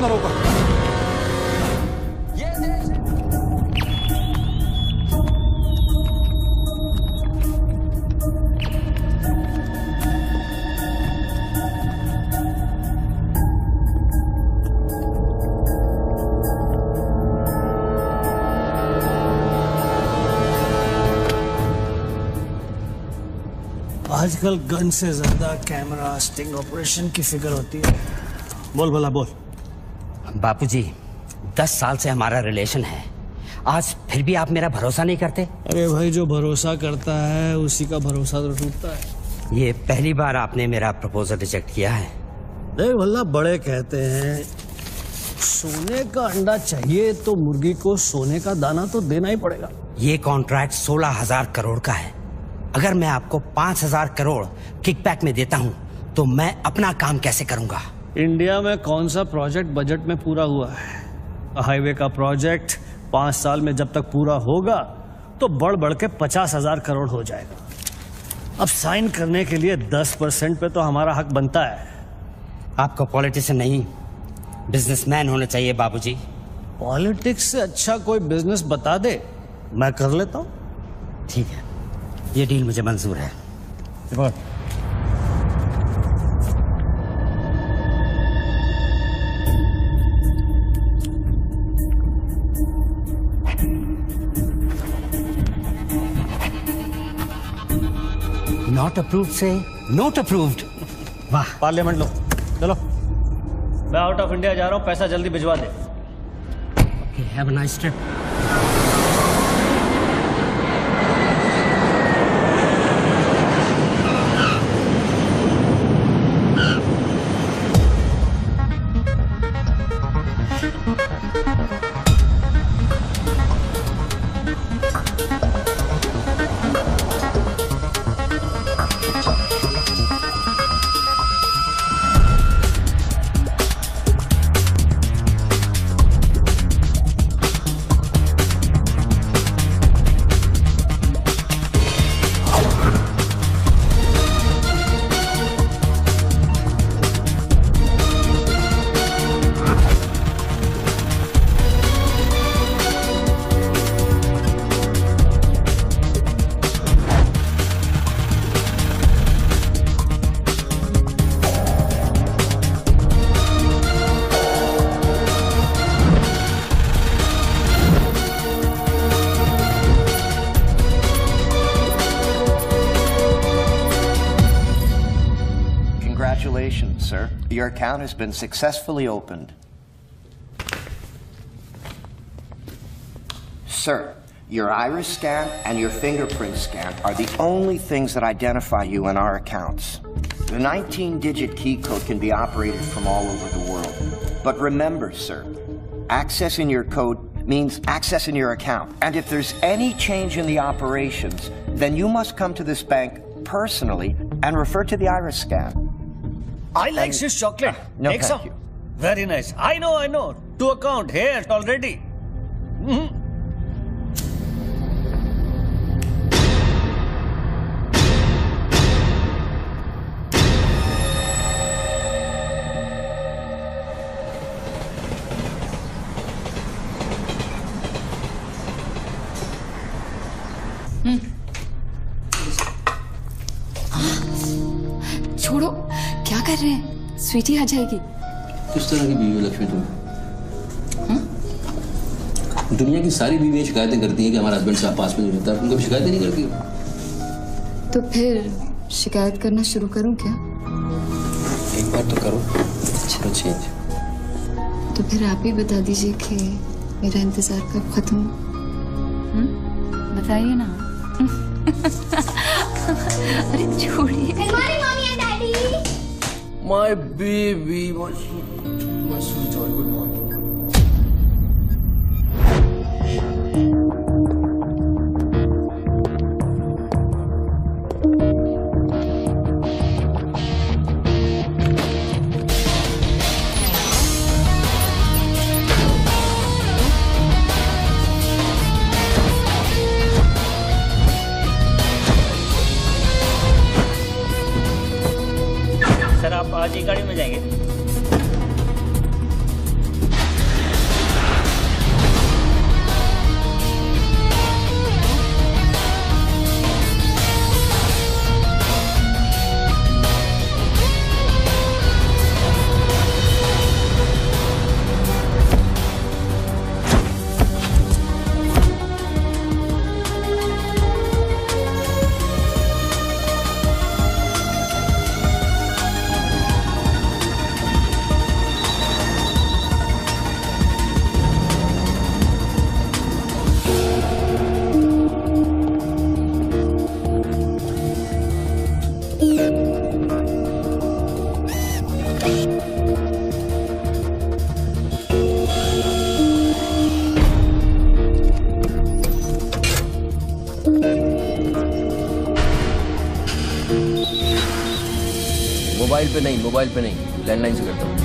ना रोको। आजकल गन से ज्यादा कैमरा स्टिंग ऑपरेशन की फिक्र होती है। बोल भला बोल। बापूजी 10 साल से हमारा रिलेशन है, आज फिर भी आप मेरा भरोसा नहीं करते? अरे भाई, जो भरोसा करता है उसी का भरोसा तो टूटता है। ये पहली बार आपने मेरा प्रपोजल रिजेक्ट किया है। देख भला, बड़े कहते हैं सोने का अंडा चाहिए तो मुर्गी को सोने का दाना तो देना ही पड़ेगा। ये कॉन्ट्रैक्ट 16,000 करोड़ का है। अगर मैं आपको 5,000 करोड़ किकबैक में देता हूं तो मैं अपना काम कैसे करूंगा? इंडिया में कौन सा प्रोजेक्ट बजट में पूरा हुआ है? हाईवे का प्रोजेक्ट 5 साल में जब तक पूरा होगा तो बढ़ बढ़ के 50,000 करोड़ हो जाएगा। अब साइन करने के लिए 10% पे तो हमारा हक बनता है। आपको पॉलिटिशियन नहीं बिजनेसमैन होना चाहिए बाबूजी। पॉलिटिक्स से अच्छा कोई बिजनेस बता दे, मैं कर लेता हूँ। ठीक है, ये डील मुझे मंजूर है। नॉट अप्रूव्ड से नोट अप्रूव्ड। वाह। पार्लियामेंट लो, चलो। मैं आउट ऑफ इंडिया जा रहा हूँ, पैसा जल्दी भिजवा दे। Have a nice trip. Congratulations, sir. Your account has been successfully opened. Sir, your iris scan and your fingerprint scan are the only things that identify you in our accounts. The 19-digit key code can be operated from all over the world. But remember, sir, accessing your code means accessing your account. And if there's any change in the operations, then you must come to this bank personally and refer to the iris scan. I like this chocolate. No, Take thank some. you. Very nice. I know. To account here already. छोड़ो, क्या कर रहे हैं? स्वीटी आ जाएगी। किस तरह की बीवी लक्ष्मी तुम? दुनिया की सारी बीवियां शिकायतें करती हैं कि हमारा हस्बैंड साहब पास में नहीं रहता, तुम कभी शिकायतें नहीं करती? तो फिर शिकायत करना शुरू करूं क्या? एक बार तो करो, चलो चेंज। तो फिर आप ही बता दीजिए कि मेरा इंतजार कब खत्म? बताइए ना। अरे छोड़िए। My baby, my sweetheart, good morning. Sir आप आज ही गाड़ी में जाएंगे? मोबाइल पे नहीं, लैंडलाइन से करता हूँ।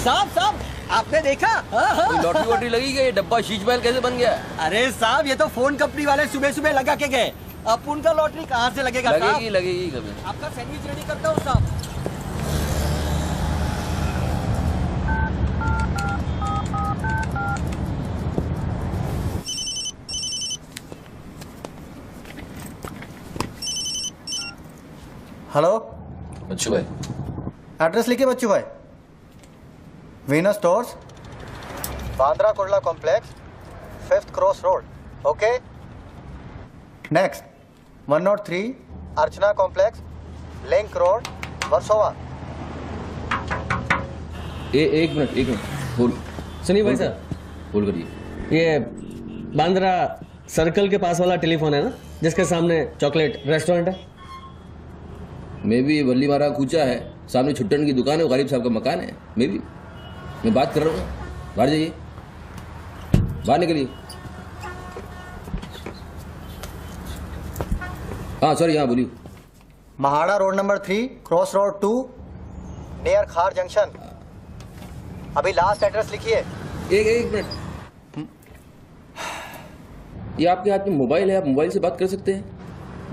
साहब आपने देखा? लॉटरी वॉटरी लगी गई, डब्बा शीश महल कैसे बन गया? अरे साहब ये तो फोन कंपनी वाले सुबह सुबह लगा के गए। अब उनका लॉटरी कहाँ से लगेगा? लगेगी कभी। आपका सैंडविच रेडी करता हूँ साहब। हेलो बच्चू भाई, एड्रेस लिखिए बच्चू भाई। Venus stores, Bandra Kurla complex, 5th cross road. Okay next 103 अर्चना कॉम्प्लेक्स, लिंक रोड, वर्सोवा। एक मिनट बोल। सुनिए भाई साहब, बोल करिए। ये बांद्रा सर्कल के पास वाला टेलीफोन है ना, जिसके सामने चॉकलेट रेस्टोरेंट है? मैं भी वल्ली मारा कूचा है, सामने छुट्टन की दुकान है, गरीब साहब का मकान है। मैं बात कर रहा हूँ, बाहर जाइए, बाहर निकलिए। हाँ सॉरी, हाँ बोलिए। MHADA road number 3 cross road 2 near खार जंक्शन। अभी लास्ट एड्रेस लिखिए। एक मिनट, ये आपके हाथ में मोबाइल है, आप मोबाइल से बात कर सकते हैं।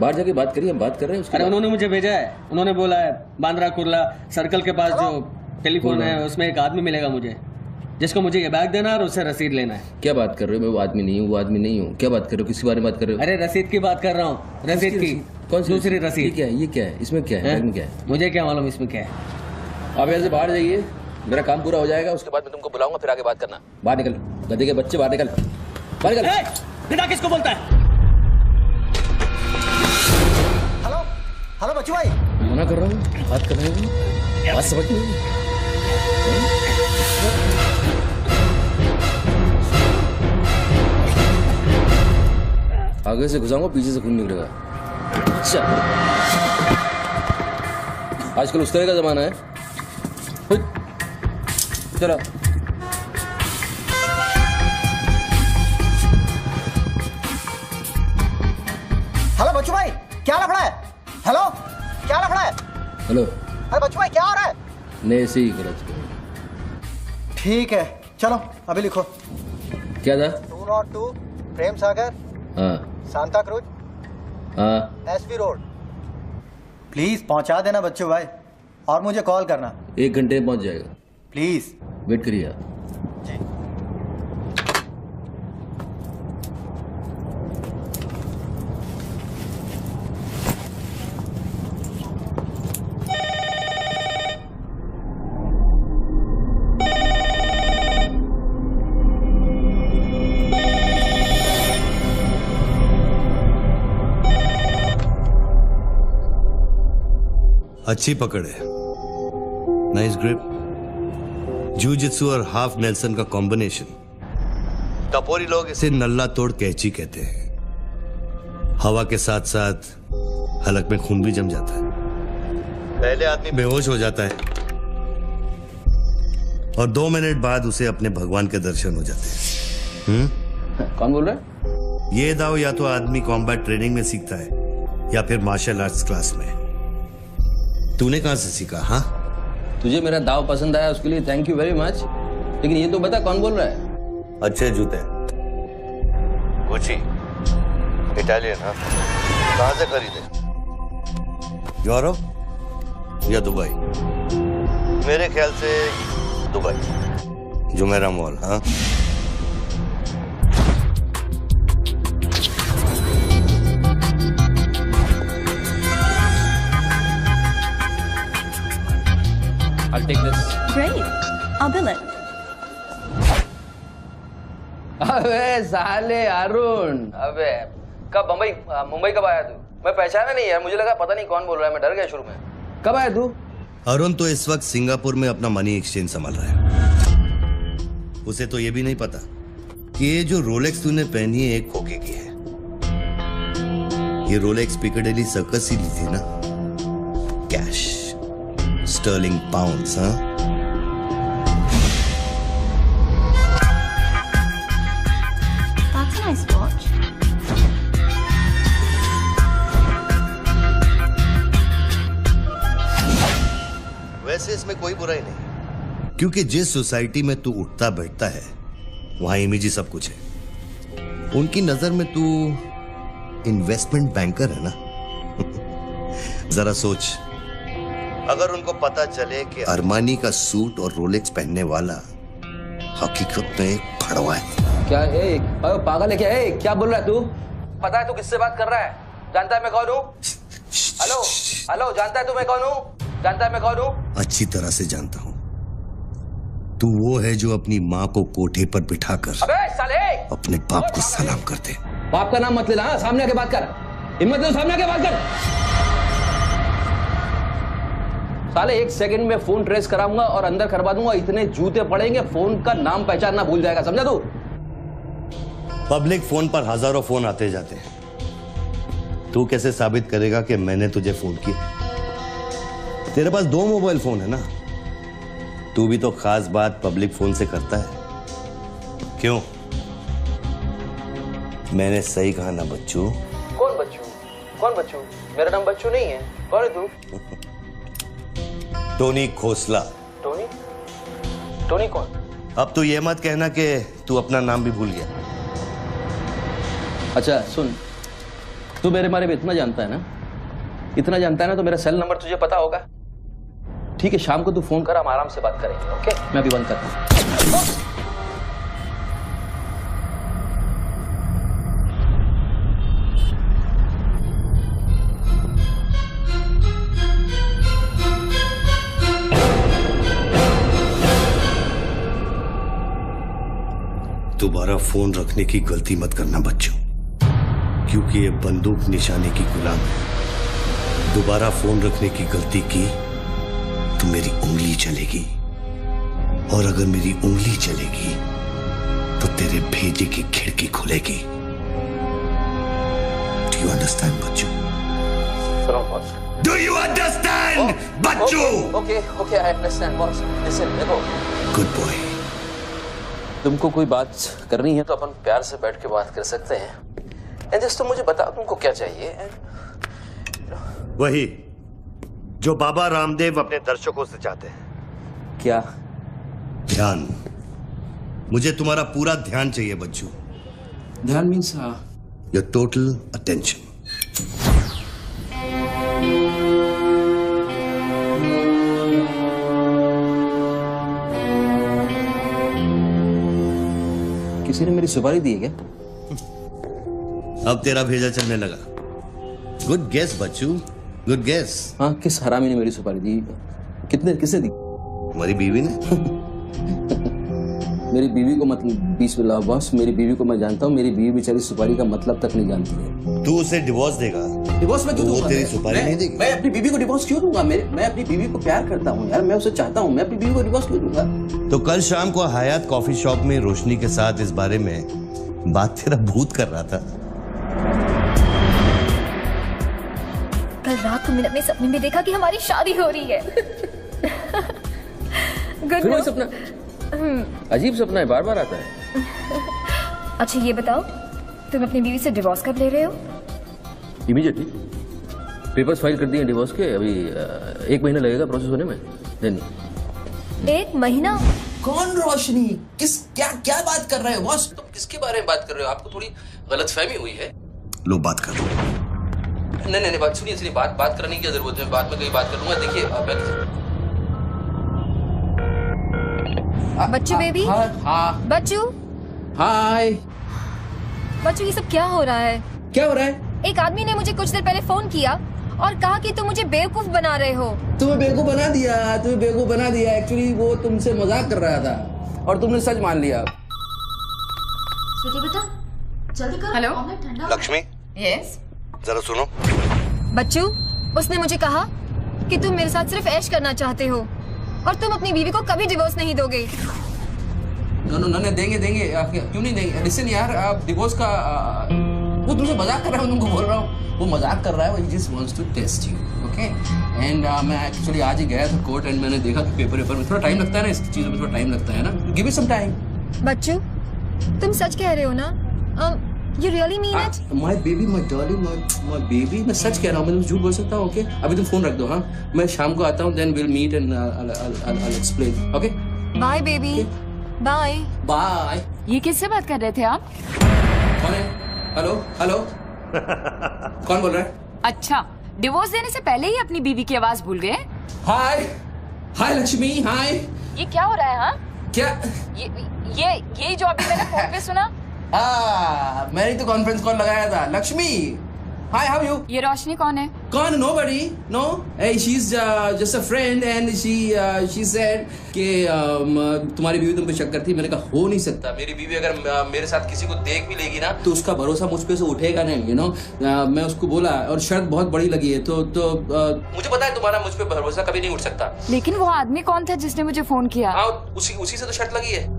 बाहर जाके बात करिए, हम बात कर रहे हैं। अरे उन्होंने मुझे भेजा है, उन्होंने बोला है बांद्रा कुर्ला सर्कल के पास जो टेलीफोन है उसमें एक आदमी मिलेगा मुझे, जिसको मुझे ये बैग देना है और उससे रसीद लेना है। क्या बात कर रहे हो? मैं वो आदमी नहीं हूँ, क्या बात कर रहे हो? किसी बारे में बात कर रहे हो? अरे रसीद की बात कर रहा हूँ, रसीद की। कौन सी दूसरी रसीद? ये क्या है? इसमें क्या है? बैग में क्या है? मुझे क्या मालूम इसमें क्या है। आप यहाँ से बाहर जाइए, मेरा काम पूरा हो जाएगा, उसके बाद मैं तुमको बुलाऊंगा, फिर आगे बात करना। बाहर निकल, गधे के बच्चे, बाहर निकल। पिता किसको बोलता है? हेलो बच्चू भाई, मना कर रहा हूँ, बात कर रहे हो, बात समझ नहीं। आगे से घुसाऊंगा, पीछे से खून निकलेगा। अच्छा, आजकल उस तरह का जमाना है। चलो हेलो बच्चू भाई, क्या लफड़ा है? हेलो क्या लफड़ा है? हेलो, अरे बच्चू भाई क्या हो रहा है? नहीं ऐसे ही गलत। ठीक है चलो अभी लिखो। क्या था? 202 प्रेम सागर, हाँ सांता क्रूज, हाँ, एसवी रोड। प्लीज पहुंचा देना बच्चू भाई, और मुझे कॉल करना। 1 घंटे में पहुंच जाएगा, प्लीज। वेट करिए आप। जी। अच्छी पकड़ है, नाइस ग्रिप। जूजित्सु और हाफ नेल्सन का कॉम्बिनेशन। टपोरी लोग इसे नल्ला तोड़ कैची कहते हैं। हवा के साथ साथ हलक में खून भी जम जाता है। पहले आदमी बेहोश हो जाता है और 2 मिनट बाद उसे अपने भगवान के दर्शन हो जाते हैं। कौन बोल रहा है? ये दाव या तो आदमी कॉम्बैट ट्रेनिंग में सीखता है या फिर मार्शल आर्ट्स क्लास में। तूने कहां से सीखा? हाँ, तुझे मेरा दाव पसंद आया उसके लिए थैंक यू वेरी मच, लेकिन ये तो बता कौन बोल रहा है? अच्छे जूते, गुची, इटालियन। हाँ, कहां से खरीदे? यूरोप या दुबई? मेरे ख्याल से दुबई, जुमेरा मॉल। हाँ, I'll take this. Great. I'll bill it. अबे साले अरुण, अबे कब मुंबई कब आया तू? मैं पहचाना नहीं यार, मुझे लगा पता नहीं कौन बोल रहा है, मैं डर गया शुरू में। कब आया तू? अरुण तो इस वक्त सिंगापुर में अपना मनी एक्सचेंज संभाल रहा है। उसे तो ये भी नहीं पता कि ये जो रोलेक्स तूने पहनी है एक खोखे की है। ये रोलेक्स पिकाडेली सर्कस ही ली थी ना, कैश, स्टर्लिंग पाउंड्स। हाँ, That's a nice watch. वैसे इसमें कोई बुराई नहीं, क्योंकि जिस सोसाइटी में तू उठता बैठता है वहां इमेज ही सब कुछ है। उनकी नजर में तू इन्वेस्टमेंट बैंकर है ना। जरा सोच, अगर उनको पता चले कि अरमानी का सूट और रोलेक्स पहनने वाला हकीकत में एक फड़वा है। क्या है? पागल है क्या? क्या बोल रहा है तू? पता है तू किससे बात कर रहा है? जानता है मैं कौन हूँ? हेलो हेलो, जानता है तू मैं कौन हूँ? जानता है मैं कौन हूँ? अच्छी तरह से जानता हूँ। तू वो है जो अपनी माँ को कोठे पर बिठाकर अबे साले अपने बाप को सलाम करते। बाप का नाम मत लेना। हाँ, सामने आके बात कर, हिम्मत दे तो सामने आके बात कर। साले 1 सेकंड में फोन ट्रेस कराऊंगा और अंदर करवा दूंगा, इतने जूते पड़ेंगे फोन का नाम पहचानना भूल जाएगा, समझा तू? पब्लिक फोन पर हजारों फोन आते जाते हैं। तू कैसे साबित करेगा कि मैंने तुझे फोन किया? तेरे पास 2 मोबाइल फोन है ना। तू भी तो खास बात पब्लिक फोन से करता है, क्यों? मैंने सही कहा ना बच्चू? कौन बच्चू? कौन बच्चू? मेरा नाम बच्चू नहीं है। कौन है तू? टोनी खोसला। टोनी? टोनी कौन? अब तू ये मत कहना कि तू अपना नाम भी भूल गया। अच्छा सुन, तू मेरे बारे में इतना जानता है ना, इतना जानता है ना, तो मेरा सेल नंबर तुझे पता होगा। ठीक है, शाम को तू फोन कर, हम आराम से बात करेंगे। ओके, मैं अभी बंद करता हूं। दोबारा फोन रखने की गलती मत करना बच्चों, क्योंकि ये बंदूक निशाने की गुलाम है। दोबारा फोन रखने की गलती की तो मेरी उंगली चलेगी, और अगर मेरी उंगली चलेगी तो तेरे भेजे की खिड़की खुलेगी। Do you understand Bachchu? Do you understand Bachchu? Okay okay, I understand boss. Listen, देखो, गुड बॉय। तुमको कोई बात करनी है तो अपन प्यार से बैठ के बात कर सकते हैं। एंड जस्ट तुम मुझे बताओ तुमको क्या चाहिए। वही जो बाबा रामदेव अपने दर्शकों से चाहते हैं। क्या? ध्यान। मुझे तुम्हारा पूरा ध्यान चाहिए बच्चू। ध्यान मीन्स योर टोटल अटेंशन। किसी ने मेरी सुपारी दी है क्या? अब तेरा भेजा चलने लगा। गुड गेस बच्चू, गुड गेस। हाँ, किस हरामी ने मेरी सुपारी दी? किसने दी? हमारी बीवी ने। मेरी बीवी को मतलब 20 लाख बॉस, मेरी बीवी को मैं जानता हूँ। मेरी बीवी बेचारी सुपारी का मतलब तक नहीं जानती है। तू उसे डिवोर्स देगा? डिवोर्स में क्यों दूंगा? वो तेरी सुपारी नहीं देगी? मैं अपनी बीवी को डिवोर्स क्यों दूंगा? मैं अपनी बीवी को प्यार करता हूँ यार, मैं उसे चाहता हूँ। मैं अपनी बीवी को डिवोर्स क्यों दूंगा? तो कल शाम को हयात कॉफी शॉप में रोशनी के साथ इस बारे में बात तेरा भूत कर रहा था। कल रात को मैंने अपने सपने में देखा कि हमारी शादी हो रही है। गुड फिर वही सपना? अजीब सपना है, बार बार आता है। अच्छा ये बताओ, तुम अपनी बीवी से डिवोर्स कब ले रहे हो? इमीडिएटली पेपर्स फाइल कर दिए डिवोर्स के, अभी 1 महीना लगेगा प्रोसेस होने में। देन 1 महीना? कौन रोशनी? क्या बात कर रहे हो बॉस? तुम किसके बारे में बात कर रहे हो? आपको थोड़ी गलतफहमी हुई है। लो बात कर लो। नहीं बात सुनिए, बात करने की जरूरत है, बाद में कहीं बात कर लूंगा। देखिए बच्चू बेबी। हाँ बच्चू। हाय। बच्चू ये सब क्या हो रहा है? क्या हो रहा है? एक आदमी ने मुझे कुछ देर पहले फोन किया और कहा कि तुम मुझे बेवकूफ बना रहे हो। तुम्हें बेवकूफ बना दिया। एक्चुअली वो तुमसे मजाक कर रहा था और तुमने सच मान लिया। स्वीटी बेटा जल्दी कर। हेलो लक्ष्मी, यस जरा सुनो। बच्चू, उसने मुझे कहा कि तुम मेरे साथ सिर्फ ऐश करना चाहते हो और तुम अपनी बीवी को कभी डिवोर्स नहीं दोगे। नो देंगे क्यों नहीं देंगे? लिसन यार, आप डिवोर्स का वो तुमसे मजाक कर रहा है, तुमको बोल रहा हूँ वो मजाक कर रहा है। वो just wants to test you, okay? And मैं एक्चुअली आज ही गया था कोर्ट एंड मैंने देखा कि पेपर में थोड़ा टाइम लगता है ना, इस चीजों में थोड़ा टाइम लगता है ना। Give me some time. बच्चू तुम सच कह रहे हो ना? You really mean it? My baby, my darling, my baby, मैं सच कह रहा हूँ, मैं तुम झूठ बोल सकता हूँ, ओके? अभी तुम फोन रख दो, हाँ? मैं शाम को आता हूँ, then we'll meet and I'll explain, okay? Bye baby, bye. Bye. ये किससे बात कर रहे थे आप? कौन है? हेलो कौन बोल रहा है? अच्छा, डिवोर्स देने से पहले ही अपनी बीवी की आवाज भूल गए? हाय लक्ष्मी, हाय। ये क्या हो रहा है? हाँ क्या? ये जो अभी मैंने फोन पे सुना। मैंने तो कॉन्फ्रेंस कॉल लगाया था। Lakshmi, hi, how you? ये रोशनी कौन है? कौन? Nobody, no. She is just a friend and she said कि तुम्हारी बीवी तुम पे शक करती। मैंने कहा हो नहीं सकता, मेरी बीवी अगर मेरे साथ किसी को देख भी लेगी ना तो उसका भरोसा मुझ पे से उठेगा नहीं, यू नो। मैं उसको बोला और शर्त बहुत बड़ी लगी है, तो मुझे पता है तुम्हारा मुझ पे भरोसा कभी नहीं उठ सकता। लेकिन वो आदमी कौन था जिसने मुझे फोन किया? उसी से तो शर्त लगी है।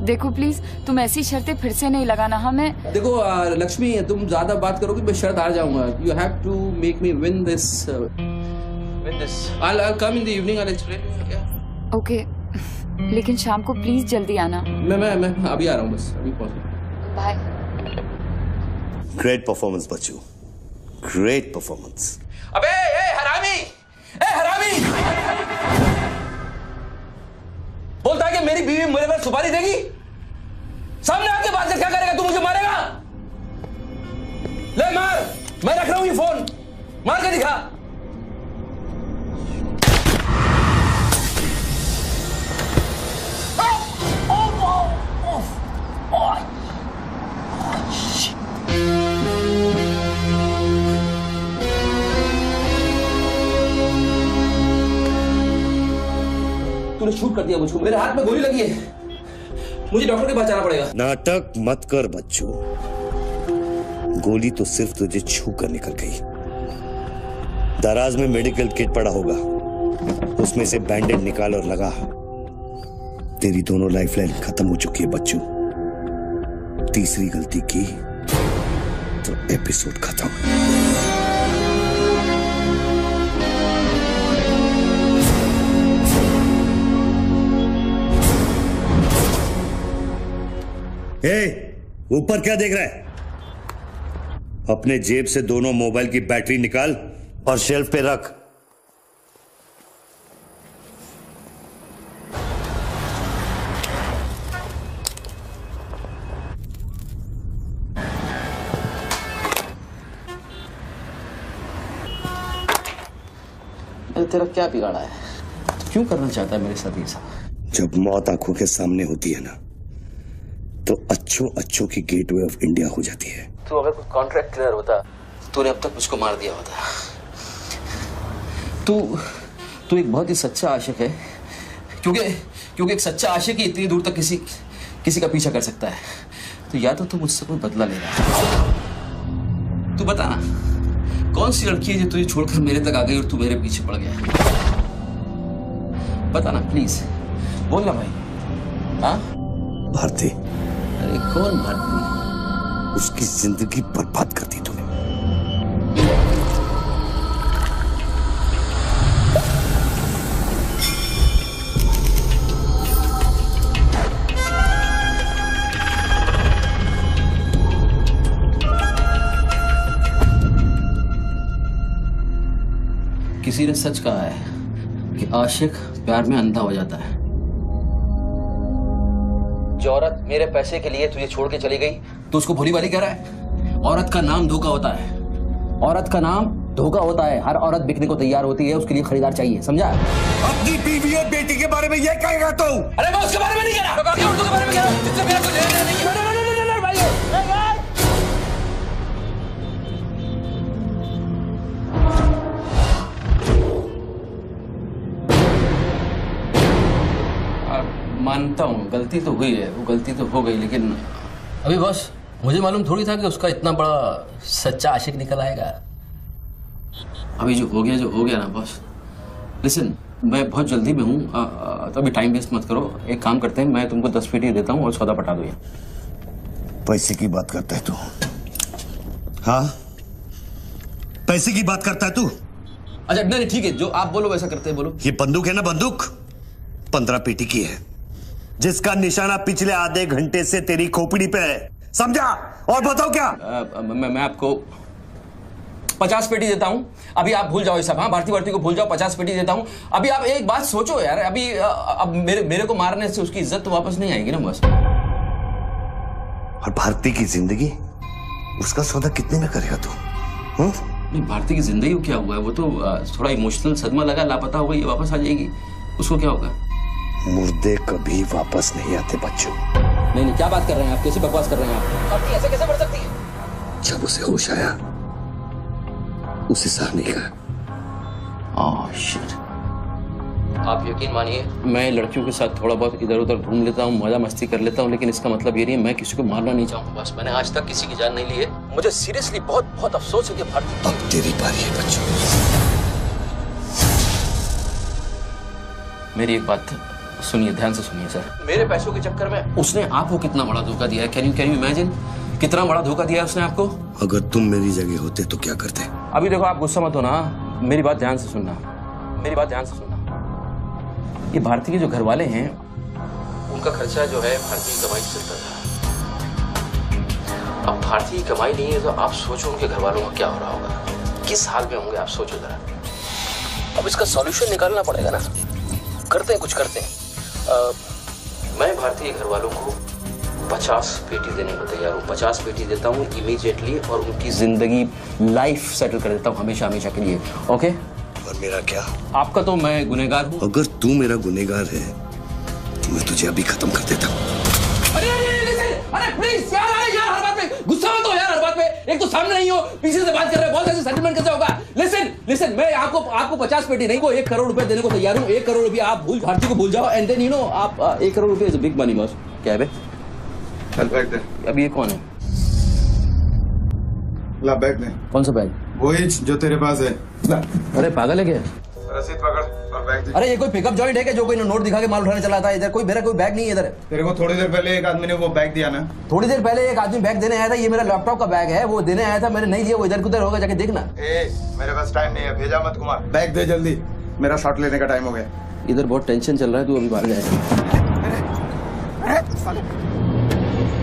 देखो प्लीज, तुम ऐसी शर्तें फिर से नहीं लगाना। हमें देखो लक्ष्मी, तुम ज्यादा बात करोगे मैं शर्त हार जाऊंगा। You have to make me win this. I'll come in the evening, I'll explain. Okay, लेकिन शाम को प्लीज जल्दी आना। मैं अभी आ रहा हूँ, बस अभी पहुंच। बाय। ग्रेट परफॉर्मेंस बच्चू, ग्रेट परफॉर्मेंस। अबे हरामी, बोलता है कि मेरी बीवी मेरे पर सुपारी देगी। सामने आके बात कर, क्या करेगा तू? मुझे मारेगा? ले मार, मैं रख रहा हूं ये फोन, मार के दिखा। तूने शूट कर दिया मुझको, मेरे हाथ में गोली लगी है, मुझे डॉक्टर के पास जाना पड़ेगा। नाटक मत कर बच्चू, गोली तो सिर्फ तुझे छू कर निकल गई। दराज में मेडिकल किट पड़ा होगा, उसमें से बैंडेज निकाल और लगा। तेरी दोनों लाइफलाइन खत्म हो चुकी है बच्चू। तीसरी गलती की तो एपिसोड खत्म। ऊपर क्या देख रहा है? अपने जेब से दोनों मोबाइल की बैटरी निकाल और शेल्फ पे रख। तेरा क्या बिगाड़ा है? क्यों करना चाहता है मेरे साथ ये सब? जब मौत आंखों के सामने होती है ना, तो अच्छों की गेटवे ऑफ इंडिया हो जाती है। तू अगर कुछ कॉन्ट्रैक्ट क्लियर होता, तूने अब तक मुझको मार दिया होता। तू एक बहुत ही सच्चा आशिक है, क्योंकि एक सच्चा आशिक ही इतनी दूर तक किसी का पीछा कर सकता है। तो या तो तू मुझसे कोई बदला ले रहा है। तू बता ना, कौन सी लड़की है जो तुझे छोड़कर मेरे तक आ गई और तू मेरे पीछे पड़ गया? बता ना प्लीज, बोल ना भाई। हाँ भारती। अरे कौन भारती? उसकी जिंदगी बर्बाद कर दी तूने। किसी ने सच कहा है कि आशिक प्यार में अंधा हो जाता है। जो औरत मेरे पैसे के लिए तुझे छोड़ के चली गई तो उसको भोली भाली कह रहा है? औरत का नाम धोखा होता है। औरत का नाम धोखा होता है। हर औरत बिकने को तैयार होती है, उसके लिए खरीदार चाहिए, समझा? अपनी बीवी और बेटी के बारे में ये कहेगा तू? अरे मैं उसके बारे में नहीं कह रहा, मैं उर्दू के बारे में कह रहा हूं, जिससे मेरा कुछ लेना नहीं है। मानता हूँ गलती तो हुई है, वो गलती तो हो गई, लेकिन अभी बॉस मुझे मालूम थोड़ी था कि उसका इतना बड़ा सच्चा आशिक निकल आएगा। अभी जो हो गया ना बॉस। लिसन, मैं बहुत जल्दी में हूँ, तो अभी टाइम वेस्ट मत करो। एक काम करते हैं, मैं तुमको 10 पेटी देता हूँ और सौदा पटा दो। पैसे की बात करता है तू? हाँ, पैसे की बात करता है तू? अच्छा नहीं ठीक है, जो आप बोलो वैसा करते हैं, बोलो। ये बंदूक है ना, बंदूक 15 पेटी की है, जिसका निशाना पिछले आधे घंटे से तेरी खोपड़ी पे है, समझा? और बताओ क्या? मैं आपको 50 पेटी देता हूं। अभी आप भूल जाओ ये सब। हाँ, भारती को भूल जाओ, 50 पेटी देता हूं। अभी आप एक बात सोचो यार, अभी अब मेरे को मारने से उसकी इज्जत तो वापस नहीं आएगी ना बस। और भारती की जिंदगी, उसका सौदा कितने में करेगा तू? नहीं, भारती की जिंदगी को क्या हुआ है? वो तो थोड़ा इमोशनल सदमा लगा, लापता हो गई, वापस आ जाएगी। उसको क्या होगा? मुर्दे कभी वापस नहीं आते बच्चों। नहीं, क्या बात कर रहे हैं आप? कैसे बकवास कर रहे हैं आप? आपकी ऐसे कैसे बढ़ सकती है? जब उसे होश आया, उसे सह नहीं गया। आप यकीन मानिए, मैं लड़कियों के साथ थोड़ा बहुत इधर उधर घूम लेता हूँ, मजा मस्ती कर लेता हूँ, लेकिन इसका मतलब ये नहीं है मैं किसी को मारना नहीं चाहूंगा। बस मैंने आज तक किसी की जान नहीं ली है। मुझे सीरियसली बहुत बहुत अफसोस है कि भारती। अब तेरी बारी है बच्चों। मेरी एक बात सुनिए, ध्यान से सुनिए सर। मेरे पैसों के चक्कर में उसने आपको कितना बड़ा धोखा दिया है? कैन यू इमेजिन कितना बड़ा धोखा दिया है उसने आपको? अगर तुम मेरी जगह होते तो क्या करते? अभी देखो, आप गुस्सा मत होना, मेरी बात ध्यान से सुनना, मेरी बात ध्यान से सुनना। ये भारती के जो घर वाले हैं, उनका खर्चा जो है भारती की कमाई से चलता था। अब भारती की कमाई नहीं है तो आप सोचो उनके घर वालों का क्या हो रहा होगा, किस हाल में होंगे, आप सोचो जरा। अब इसका सॉल्यूशन निकालना पड़ेगा ना। करते हैं, कुछ करते हैं। मैं भारती के घर वालों को 50 पेटी देने को तैयार हूँ। 50 पेटी देता हूँ इमीडिएटली और उनकी जिंदगी लाइफ सेटल कर देता हूँ हमेशा हमेशा के लिए। ओके? और मेरा क्या? आपका तो मैं गुनहगार हूँ। अगर तू मेरा गुनहगार है तो मैं तुझे अभी खत्म कर देता हूँ। अरे प्लीज यार, हर बात पे गुस्सा मत हो यार, हर बात पे। एक तो सामने नहीं हो, पीछे से बात कर रहे हो, बहुत ऐसे सेटलमेंट कैसे होगा? लिसन, मैं आपको 50 पेटी नहीं, वो 1 करोड़ रुपए देने को तैयार हूँ। 1 करोड़ रुपया आप भारती को भूल जाओ, एंड देन यू नो आप 1 करोड़ रुपया इज बिग मनी बॉस। क्या है बे? चल बैग दे। अब ये कौन है? ला बैग दे। कौन सा बैग? वही जो तेरे पास है। अरे पागल है क्या? रसीद पकड़ और बैग दे। अरे ये कोई पिकअप जॉइंट है क्या जो कोई नोट दिखा के माल उठाने चला था? इधर मेरा कोई बैग नहीं है इधर। तेरे को थोड़ी देर पहले एक आदमी ने वो बैग दिया ना? थोड़ी देर पहले एक आदमी बैग देने आया था। ये मेरा लैपटॉप का बैग है, वो देने आया था, मैंने नहीं दिया। वो इधर उधर होगा, जाके देखना। मेरे पास टाइम नहीं है, भेजा मत घुमा। बैग दे जल्दी, मेरा शॉट लेने का टाइम हो गया। इधर बहुत टेंशन चल रहा है, तू अभी बाहर जाएगा।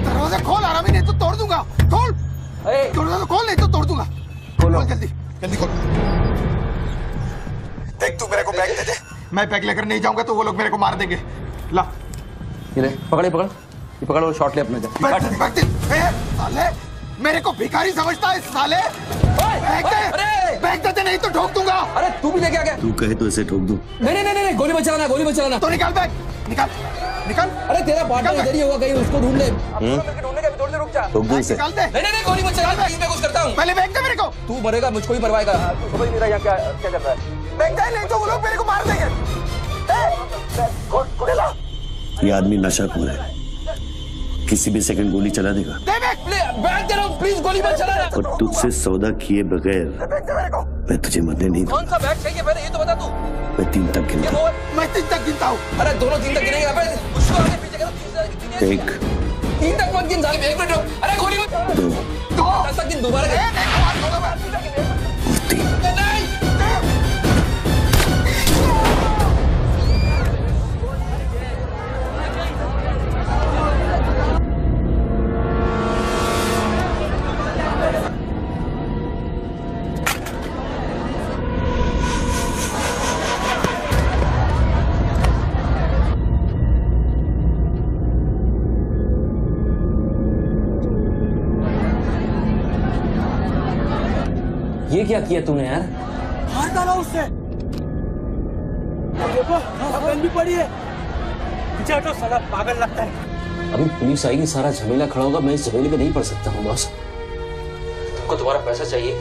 दरवाजा खोल, आरामी, नहीं तो तोड़ दूंगा। खोल दरवाजा, खोल नहीं तो तोड़ दूंगा। खोल जल्दी खोल। देख, तू मेरे को बैग दे दे, मैं बैग लेकर नहीं जाऊंगा तो वो लोग मेरे को मार देंगे। ला ये पकड़ और शॉट ले अपने। साले मेरे को भिखारी समझता है साले। बैग दे नहीं तो ठोक दूंगा। अरे तू भी लेके आ गया? तू कहे तो इसे ठोक दूं? नहीं, गोली मत चलाना। तो निकाल बैग, निकाल। अरे तेरा पार्टनर इधर ही होगा कहीं, उसको ढूंढ ले। ढूंढने का भी थोड़ी देर रुक जा। ठोक दूं इसे? नहीं, गोली मत चला, मैं कुछ करता हूँ। पहले बैग दे मेरे को। तू मरेगा, मुझको ही मरवाएगा। समझ नहीं रहा यहाँ क्या चल रहा है। बैग दे नहीं तो वो लोग मेरे को मार देंगे। ये आदमी नशाखोर है, किसी भी सेकंड गोली चला देगा। बैग दे रहा हूँ, प्लीज गोली मत चलाना। और तुझसे सौदा किए बगैर मैं तुझे मरने नहीं दूंगा। कौन सा बैग चाहिए पहले ये तो बता तू। मैं 3 तक गिनता हूँ। मैं 3 तक गिनता हूँ। अरे दोनों 3 तक गिनेंगे। अबे उसको आगे पीछे करो। 1 3 तक मत गिन साले। 1 मिनट रुक। अरे गोली मत। 2 10 तक गिन दोबारा। 3। ये क्या किया तूने यार? मार डाला उससे। देखो गन भी पड़ी है। पीछे हटो साला पागल लगता है। अभी पुलिस आएगी, सारा झमेला खड़ा होगा, मैं इस झमेले में नहीं पड़ सकता हूँ बॉस। तुमको तुम्हारा पैसा चाहिए,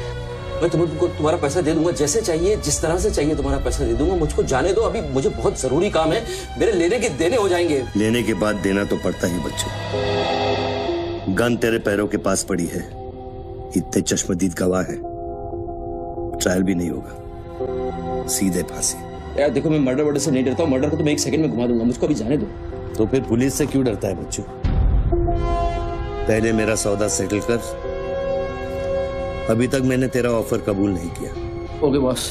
मैं तुमको तुम्हारा पैसा दे दूंगा, जैसे चाहिए जिस तरह से चाहिए तुम्हारा पैसा दे दूंगा। मुझको जाने दो, अभी मुझे बहुत जरूरी काम है, मेरे लेने के देने हो जाएंगे। लेने के बाद देना तो पड़ता ही बच्चों। गन तेरे पैरों के पास पड़ी है, इतने चश्मदीद गवाह है, ट्रायल भी नहीं होगा, सीधे फांसी। यार देखो, मैं मर्डर से नहीं डरता हूँ, मर्डर को तो मैं 1 सेकंड में घुमा दूंगा, मुझको अभी जाने दो। तो फिर पुलिस से क्यों डरता है बच्चों? पहले मेरा सौदा सेटल कर। अभी तक मैंने तेरा ऑफर कबूल नहीं किया। ओके बॉस,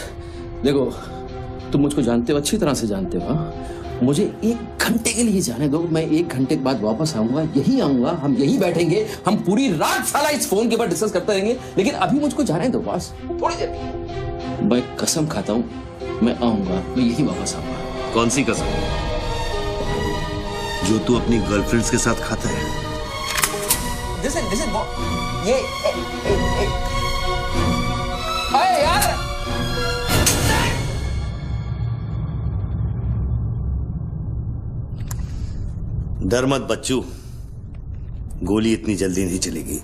देखो तुम मुझको जानते हो, अच्छी तरह से जानते हो। मुझे 1 घंटे के लिए जाने दो, मैं 1 घंटे के बाद वापस आऊंगा, यही आऊंगा, हम यही बैठेंगे, हम पूरी रात साला इस फोन के ऊपर डिस्कस करते रहेंगे, लेकिन अभी मुझको जाने दो बॉस, थोड़ी देर। मैं कसम खाता हूँ, मैं आऊंगा, मैं यही वापस आऊंगा। कौन सी कसम? जो तू अपनी गर्लफ्रेंड्स के साथ खाता है। ये हाय यार, डर मत बच्चू, गोली इतनी जल्दी नहीं चलेगी।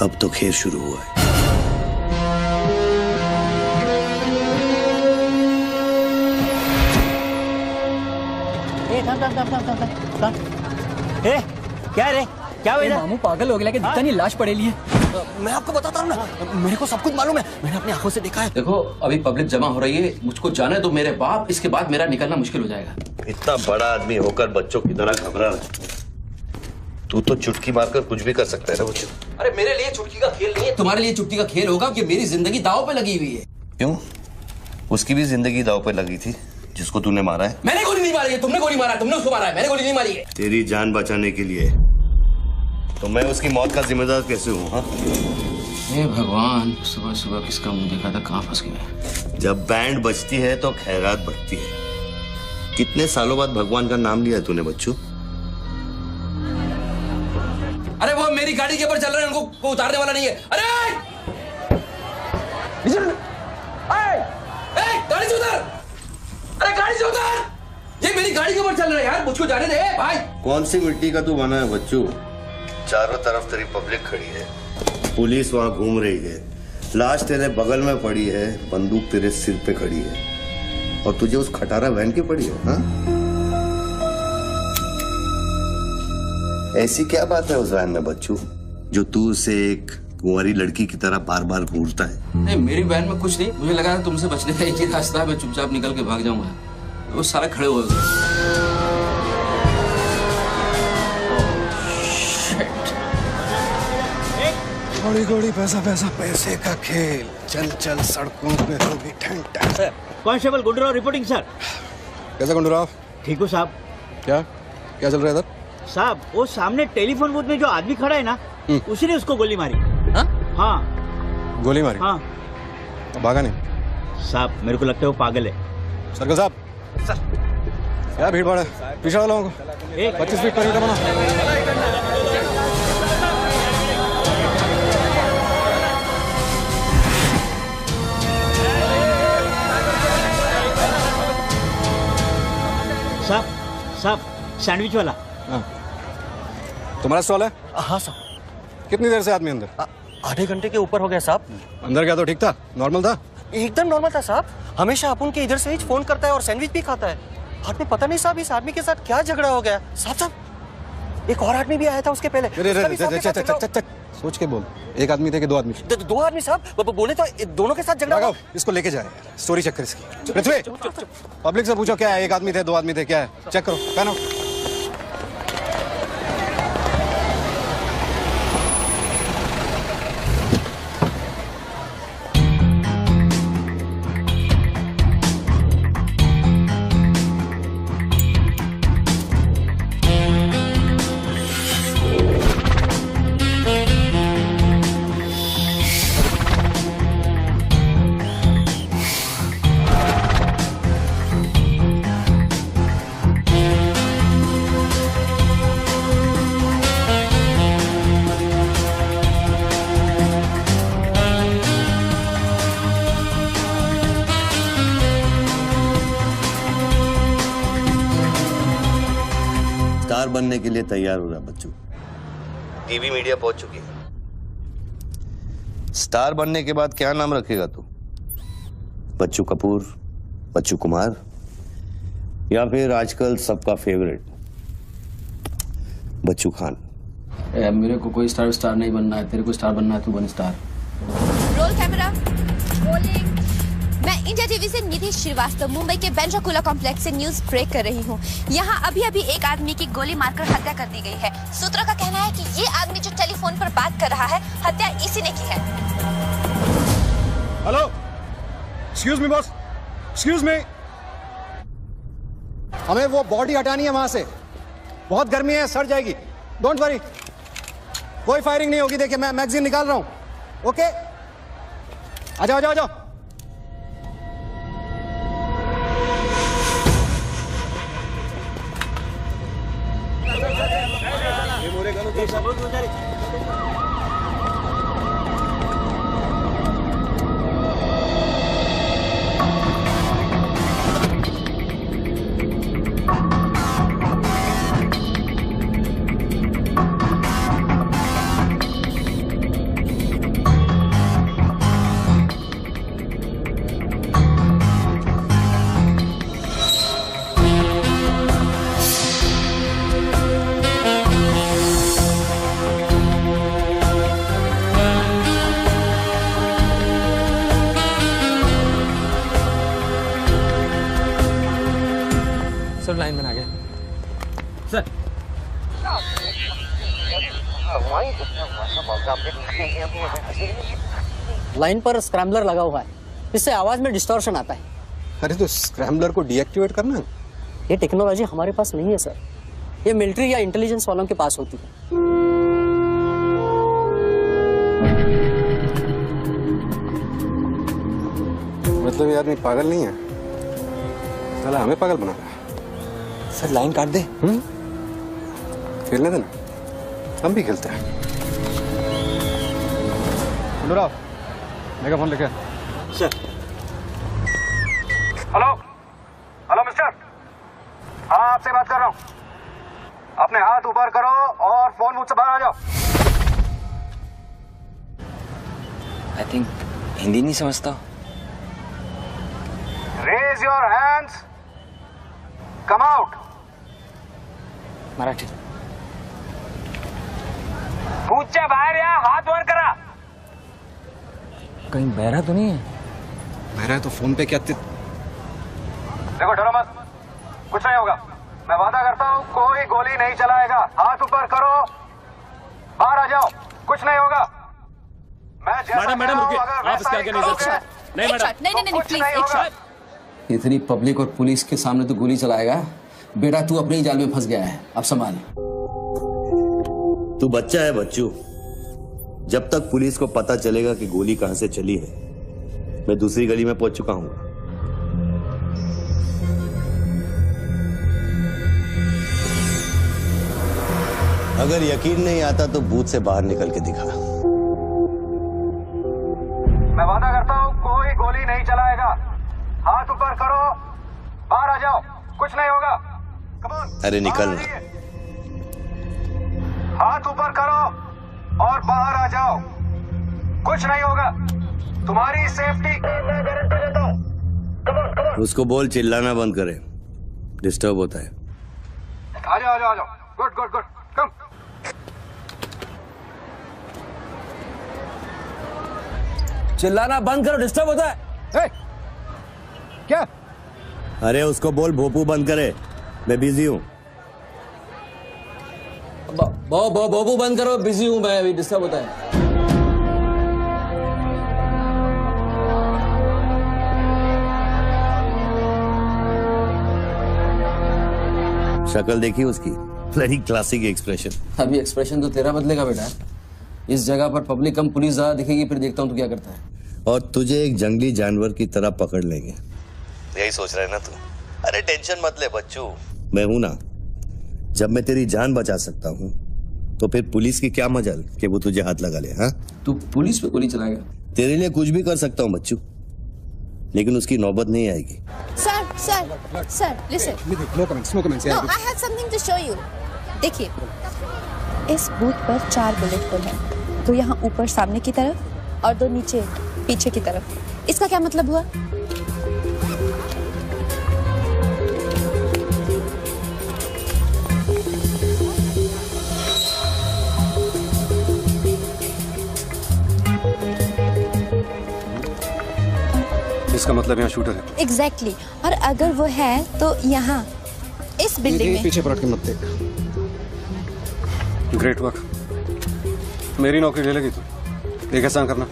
अब तो खेल शुरू हुआ है। क्या रे, क्या हुआ? मामू पागल हो गया कि दिखता नहीं, लाश पड़ेली है। मैं आपको बताता हूँ ना, मेरे को सब कुछ मालूम है, मैंने अपनी आंखों से देखा है। देखो अभी पब्लिक जमा हो रही है, मुझको जाने दो मेरे बाप, इसके बाद मेरा निकलना मुश्किल हो जाएगा। इतना बड़ा आदमी होकर बच्चों की तरह घबरा रहा है। तू तो चुटकी मारकर कुछ भी कर सकता है ना बच्चों। अरे मेरे लिए चुटकी का खेल नहीं है, तुम्हारे लिए चुटकी का खेल होगा कि मेरी जिंदगी दांव पे लगी हुई है। क्यों? उसकी भी जिंदगी दांव पे लगी थी, जिसको तूने मारा है। मैंने गोली नहीं मारी है, तुमने गोली मारा है, तुमने उसको मारा है, मैंने गोली नहीं मारी है। तेरी जान बचाने के लिए तो मैं उसकी मौत का जिम्मेदार कैसे हूँ? हाँ, हे भगवान, सुबह सुबह किसका मुंह देखा था, कहाँ फंस गया। जब बैंड बजती है तो खैरात बढ़ती है। कितने सालों बाद भगवान का नाम लिया तूने बच्चू? अरे वो मेरी गाड़ी के ऊपर चल रहे हैं, उनको उतारने वाला नहीं है। अरे गाड़ी से उतर, अरे गाड़ी से उतर, ये मेरी गाड़ी के ऊपर चल रहा है यार, मुझको जाने दे भाई। कौन सी मिट्टी का तू बना है बच्चू? चारों तरफ तेरी पब्लिक खड़ी है, पुलिस वहां घूम रही है, लाश तेरे बगल में पड़ी है, बंदूक तेरे सिर पे खड़ी है, और तुझे उस खटारा वैन की पड़ी है। हाँ? ऐसी क्या बात है उस वैन में बच्चू, जो तू उसे एक कुंवारी लड़की की तरह बार बार घूरता है? नहीं, मेरी वैन में कुछ नहीं, मुझे लगा था तुमसे बचने का एक ही रास्ता है, मैं चुपचाप निकल के भाग जाऊंगा, वो सारा खड़े हो गए। घोड़ी घोड़ी पैसा पैसा पैसे का खेल, चल चल सड़कों पे होगी ठंडा। Constable Gundurao reporting sir. कैसा गुंडूराव? ठीक हो साहब। क्या क्या चल रहा है इधर? साहब वो सामने टेलीफोन बूथ में जो आदमी खड़ा है ना, उसी ने उसको गोली मारी। हाँ गोली मारी? हाँ। भागा नहीं? साहब मेरे को लगता है वो पागल है। सर्कल साहब सर, क्या भीड़ भाड़ है, पीछे वालों को 25 फीट पर बना। साहब साहब सैंडविच वाला। हाँ। तुम्हारा स्टॉल है? हाँ साहब। कितनी देर से आदमी अंदर? आधे घंटे के ऊपर हो गया साहब। अंदर क्या तो ठीक था, नॉर्मल था? एकदम नॉर्मल था साहब, हमेशा अपन के इधर से ही फोन करता है और सैंडविच भी खाता है। हाथ में पता नहीं साहब इस आदमी के साथ क्या झगड़ा हो गया। साहब साहब एक और आदमी भी आया था उसके पहले। सोच के बोल, एक आदमी थे कि 2 आदमी? 2 आदमी साहब, बोले तो दोनों के साथ झगड़ा। इसको लेके जाए, स्टोरी चेक कर इसकी। पृथ्वी, पब्लिक से पूछो क्या है, 1 आदमी थे 2 आदमी थे, क्या है, चेक करो। पहनो। बनने के लिए तैयार हो रहा बच्चू। टीवी मीडिया पहुंच चुकी है। स्टार बनने के बाद क्या नाम रखेगा तू? बच्चू कपूर, बच्चू कुमार, या फिर आजकल सबका फेवरेट बच्चू खान? मेरे को कोई स्टार नहीं बनना है। तेरे को स्टार बनना है, तू बन स्टार। Roll camera, rolling. मैं इंडिया टीवी से निधि श्रीवास्तव मुंबई के बेंड्रा कॉम्प्लेक्स से न्यूज ब्रेक कर रही हूँ। यहाँ अभी एक आदमी की गोली मारकर हत्या कर दी गई है। सूत्रों का कहना है कि ये आदमी जो टेलीफोन पर बात कर रहा है, हत्या इसी ने की है। Hello, excuse me boss, excuse me. हमें वो बॉडी हटानी है वहां से। बहुत गर्मी है, सड़ जाएगी। डोंट वरी, कोई फायरिंग नहीं होगी। देखिए मैं मैगजीन निकाल रहा हूं। ओके, आ जाओ, आ जाओ, आ जाओ। सर लाइन बना गए सर। लाइन पर स्क्रैम्बलर लगा हुआ है, इससे आवाज में डिस्टॉर्शन आता है। अरे तो स्क्रैम्बलर को डीएक्टिवेट करना। ये टेक्नोलॉजी हमारे पास नहीं है सर, ये मिलिट्री या इंटेलिजेंस वालों के पास होती है। मतलब ये आदमी पागल नहीं है, साला हमें पागल बना रहा है। सर लाइन काट दे। खेलने देना, हम भी खेलते हैं। अनुराग, मेगाफोन लेके। सर। हेलो, हेलो मिस्टर, हाँ आपसे बात कर रहा हूँ। अपने हाथ ऊपर करो और फोन मुझसे बाहर आ जाओ। आई थिंक हिंदी नहीं समझता। Raise your hands, come out. Marathi. पूछे बाहर या हाथ ऊपर करा। कहीं बहरा तो नहीं है? बहरा है तो फोन पे क्या देखो, डरो मत, कुछ नहीं होगा। मैं वादा करता हूँ कोई गोली नहीं चलाएगा। हाथ ऊपर करो, बाहर आ जाओ, कुछ नहीं होगा। मैडम रुकिए, आप इसके आगे नहीं जा सकते। नहीं मैडम, नहीं प्लीज एक शॉट। इतनी पब्लिक और पुलिस के सामने तो गोली चलाएगा? बेटा तू अपने ही जाल में फंस गया है, अब संभाल। तू बच्चा है बच्चू। जब तक पुलिस को पता चलेगा कि गोली कहां से चली है, मैं दूसरी गली में पहुंच चुका हूं। अगर यकीन नहीं आता तो बूथ से बाहर निकल के दिखा। मैं वादा करता हूँ कोई गोली नहीं चलाएगा। हाथ ऊपर करो, बाहर आ जाओ, कुछ नहीं होगा। अरे निकल ना। हाथ ऊपर करो और बाहर आ जाओ, कुछ नहीं होगा। तुम्हारी सेफ्टी की मैं गारंटी देता हूँ। उसको बोल चिल्लाना बंद करे, डिस्टर्ब होता है। आ जाओ, आ जाओ, आ जाओ। गुड गुड गुड, कम। चिल्लाना बंद करो, डिस्टर्ब होता है। क्या? अरे उसको बोल भोपू बंद करे, मैं बिजी हूँ। बोबू बंद करो, बिजी हूँ मैं, अभी डिस्टर्ब होता है। शक्ल देखी उसकी, वेरी क्लासिक एक्सप्रेशन। अभी एक्सप्रेशन तो तेरा बदलेगा बेटा। इस जगह पर पब्लिक कम पुलिस ज्यादा दिखेगी, फिर देखता हूँ तू क्या करता है। और तुझे एक जंगली जानवर की तरह पकड़ लेंगे, यही सोच रहा है ना तू? अरे टेंशन मत ले बच्चू, मैं हूं ना। जब मैं तेरी जान बचा सकता हूं तो फिर पुलिस की क्या मजाल कि वो तुझे हाथ लगा ले। हाँ, तू पुलिस पे गोली चलाएगा? तेरे लिए कुछ भी कर सकता हूं बच्चू, लेकिन उसकी नौबत नहीं आएगी। Sir, listen. No comments, no comments. No, I have something to show you. देखिए, इस बूथ पर 4 बुलेट होल हैं, 2 यहाँ ऊपर सामने की तरफ और 2 नीचे पीछे की तरफ। इसका क्या मतलब हुआ? इसका मतलब यहाँ शूटर है। एग्जैक्टली और अगर वो है तो यहाँ इस बिल्डिंग में। पीछे पलट के मत देख। Great work. मेरी नौकरी ले लेगी तू। एक एहसान करना,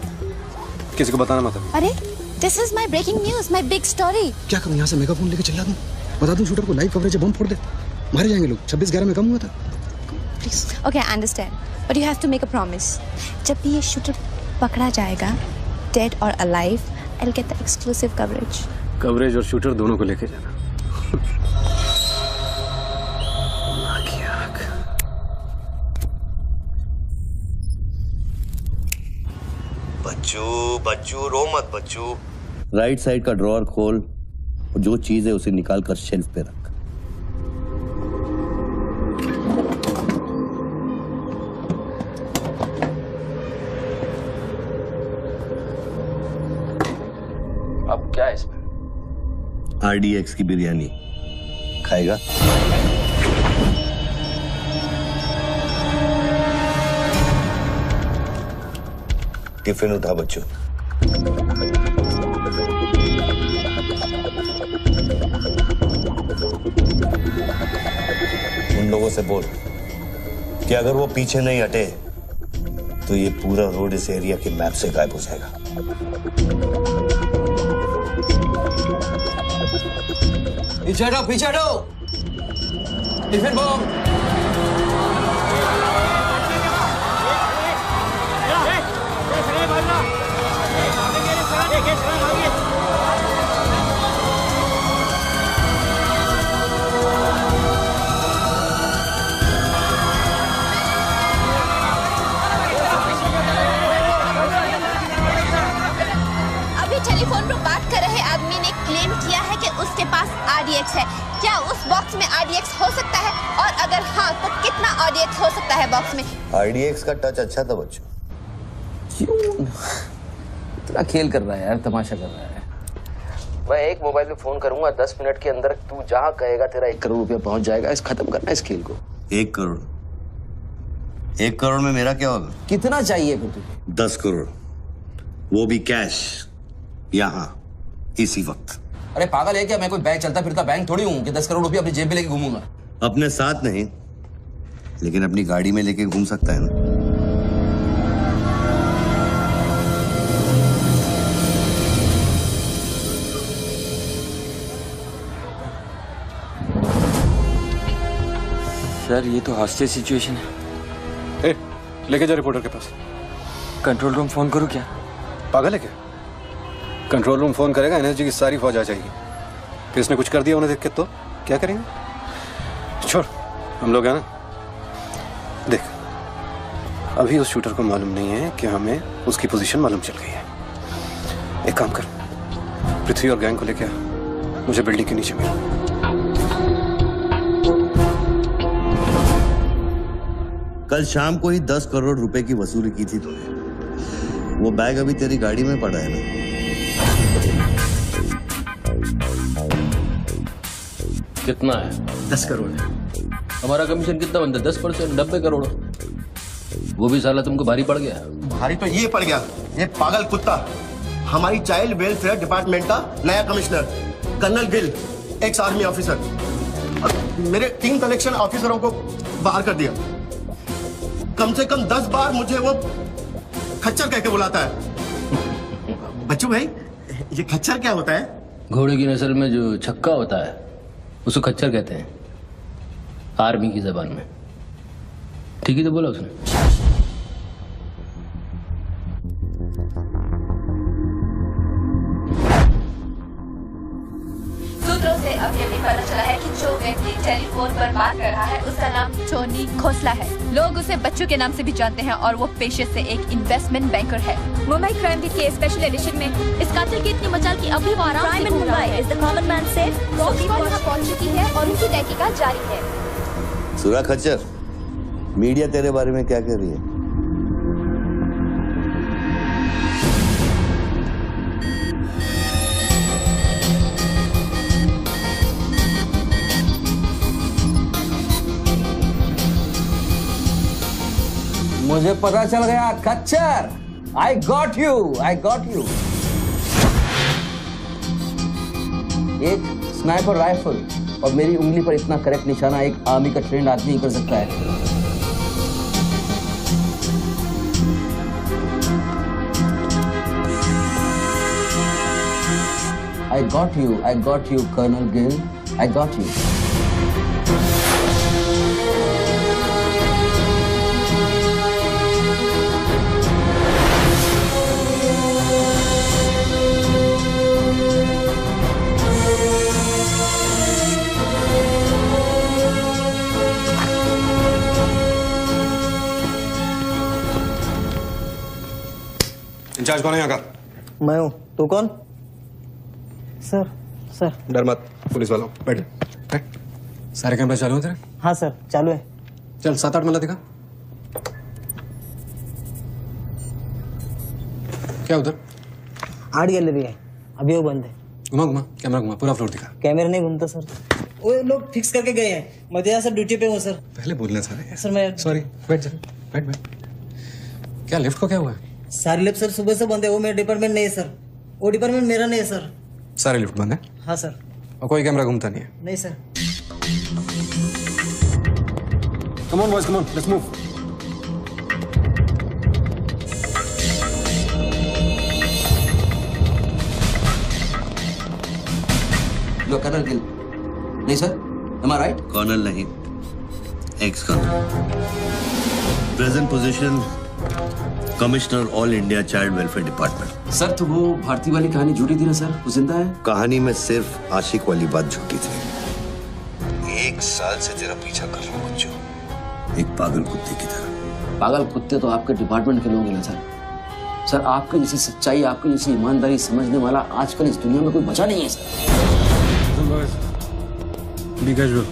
किसी को बताना मत। अरे this is my breaking news, my big story. क्या करूं, यहाँ से मेगाफोन लेके चिल्ला दूं, बता दूं शूटर को लाइव कवरेज है, बम फोड़ दे, मारे जाएंगे लोग। 26/11 में कम हुआ था। Please okay I understand but you have to make a promise. जब भी ये शूटर पकड़ा जाएगा, डेड और alive, I'll get the exclusive coverage. Coverage और शूटर दोनों को लेके जाना। बच्चू रो मत बच्चू। राइट साइड का ड्रॉअर खोल और जो चीज है उसे निकाल कर शेल्फ पे रख। अब क्या है इसमें? RDX की बिरयानी खाएगा? टिफिन उठा बच्चों। उन लोगों से बोल कि अगर वो पीछे नहीं हटे तो ये पूरा रोड इस एरिया के मैप से गायब हो जाएगा। पीछे हटो, पीछे हटो। Tiffin bomb. टेलीफोन पर बात कर रहे आदमी ने क्लेम किया है कि उसके पास RDX है। क्या उस बॉक्स में RDX हो सकता है? और अगर हाँ तो कितना RDX हो सकता है बॉक्स में? RDX का टच अच्छा था बच्चों। क्यों इतना खेल कर रहा है यार, तमाशा कर रहा है। मैं एक मोबाइल पे फोन करूंगा, 10 मिनट के अंदर तू जहां कहेगा तेरा 1 करोड़ रुपया पहुंच जाएगा। इस खत्म करना इस खेल को। 1 करोड़? 1 करोड़ में मेरा क्या होगा? कितना चाहिए फिर तुझे? 10 करोड़, वो भी कैश, यहाँ इसी वक्त। अरे पागल है क्या? मैं कोई बैंक चलता फिरता बैंक थोड़ी हूँ कि 10 करोड़ रुपया अपनी जेब में लेके घूमूंगा। अपने साथ नहीं, लेकिन अपनी गाड़ी में लेके घूम सकता है ना। सर ये तो हॉस्टेज सिचुएशन है। ए, लेके जा रिपोर्टर के पास। कंट्रोल रूम फोन करूं क्या? पागल है क्या? कंट्रोल रूम फोन करेगा, एनएसजी की सारी फौज आ जाएगी। फिर इसने कुछ कर दिया उन्हें देख के तो क्या करेंगे? छोड़, हम लोग हैं ना। देख, अभी उस शूटर को मालूम नहीं है कि हमें उसकी पोजीशन मालूम चल गई है। एक काम कर, पृथ्वी और गैंग को लेके आ, मुझे बिल्डिंग के नीचे मिल। कल शाम को ही 10 करोड़ रुपए की वसूली की थी तूने। वो बैग अभी तेरी गाड़ी में पड़ा है ना? कितना है? 10 करोड़ है। हमारा कमीशन कितना बनता है? 10%, 90 करोड़। वो भी साला तुमको भारी पड़ गया। भारी तो ये पड़ गया, ये पागल कुत्ता हमारी चाइल्ड वेलफेयर डिपार्टमेंट का नया commissioner colonel Gill, ex army officer, मेरे 3 कलेक्शन ऑफिसरों को बाहर कर दिया। कम से कम 10 बार मुझे वो खच्चर कह के बुलाता है। बच्चू भाई, ये खच्चर क्या होता है? घोड़े की नस्ल में जो छक्का होता है उसको खच्चर कहते हैं, आर्मी की जबान में। ठीक ही तो बोला उसने। सूत्रों से अब ये भी पता चला है कि जो व्यक्ति टेलीफोन पर बात कर रहा है उसका नाम टोनी खोसला है। लोग उसे बच्चू के नाम से भी जानते हैं और वो पेशे से एक इन्वेस्टमेंट बैंकर है। मुंबई क्राइम बीट के स्पेशल एडिशन में इस कातिल की इतनी मचाल की अभी वो आराम से घूम रहा है। Is the common man safe? पहुंच चुकी है और उनकी तहकीकात जारी है। सूरा खच्चर, मीडिया तेरे बारे में क्या कह रही है? मुझे पता चल गया खच्चर। I got you. एक स्नाइपर राइफल और मेरी उंगली पर इतना करेक्ट निशाना एक आर्मी का ट्रेंड आदमी ही कर सकता है। I got you, Colonel Gill. I got you. Incharge कौन है यहाँ का? मैं हूँ। तू कौन? सर डर मत, पुलिस वालों। बैठ। सारे कैमरे चालू हैं तेरे? हाँ सर, चालू है। चल 7-8 मल्ला दिखा। क्या उधर? आर्ट गैलरी है, अभी वो बंद है। घुमा कैमरा घुमा, पूरा फ्लोर दिखा। कैमरा नहीं घूमता सर, वो लोग फिक्स करके गए हैं। मैं यहाँ सर ड्यूटी पे हूँ सर। पहले बोलने सारे। सर मैं सॉरी, बैठ जा, बैठ। क्या लिफ्ट को क्या हुआ है? सारे लिफ्ट सर सुबह से बंद है। वो मेरा डिपार्टमेंट नहीं है सर, वो डिपार्टमेंट मेरा नहीं है सर। सारे लिफ्ट बंद है? हाँ सर। और कोई कैमरा घूमता नहीं है? नहीं sir. Come on boys, come on, let's move. लो कर्नल गिल। नहीं sir, am I right? Colonel नहीं, ex colonel. Present position commissioner all India child welfare department. Sir तो वो भारती वाली कहानी झूठी थी ना सर, वो जिंदा है? कहानी में सिर्फ आशिक वाली बात झूठी थी। 1 साल से तेरा पीछा कर रहा हूँ बच्चों, एक पागल कुत्ते की तरह। पागल कुत्ते तो आपके डिपार्टमेंट के लोग हैं ना सर। सर आपके जैसी सच्चाई, आपके जैसी ईमानदारी समझने वाला आजकल इस दुनिया में कोई बचा नहीं है सर। Be casual.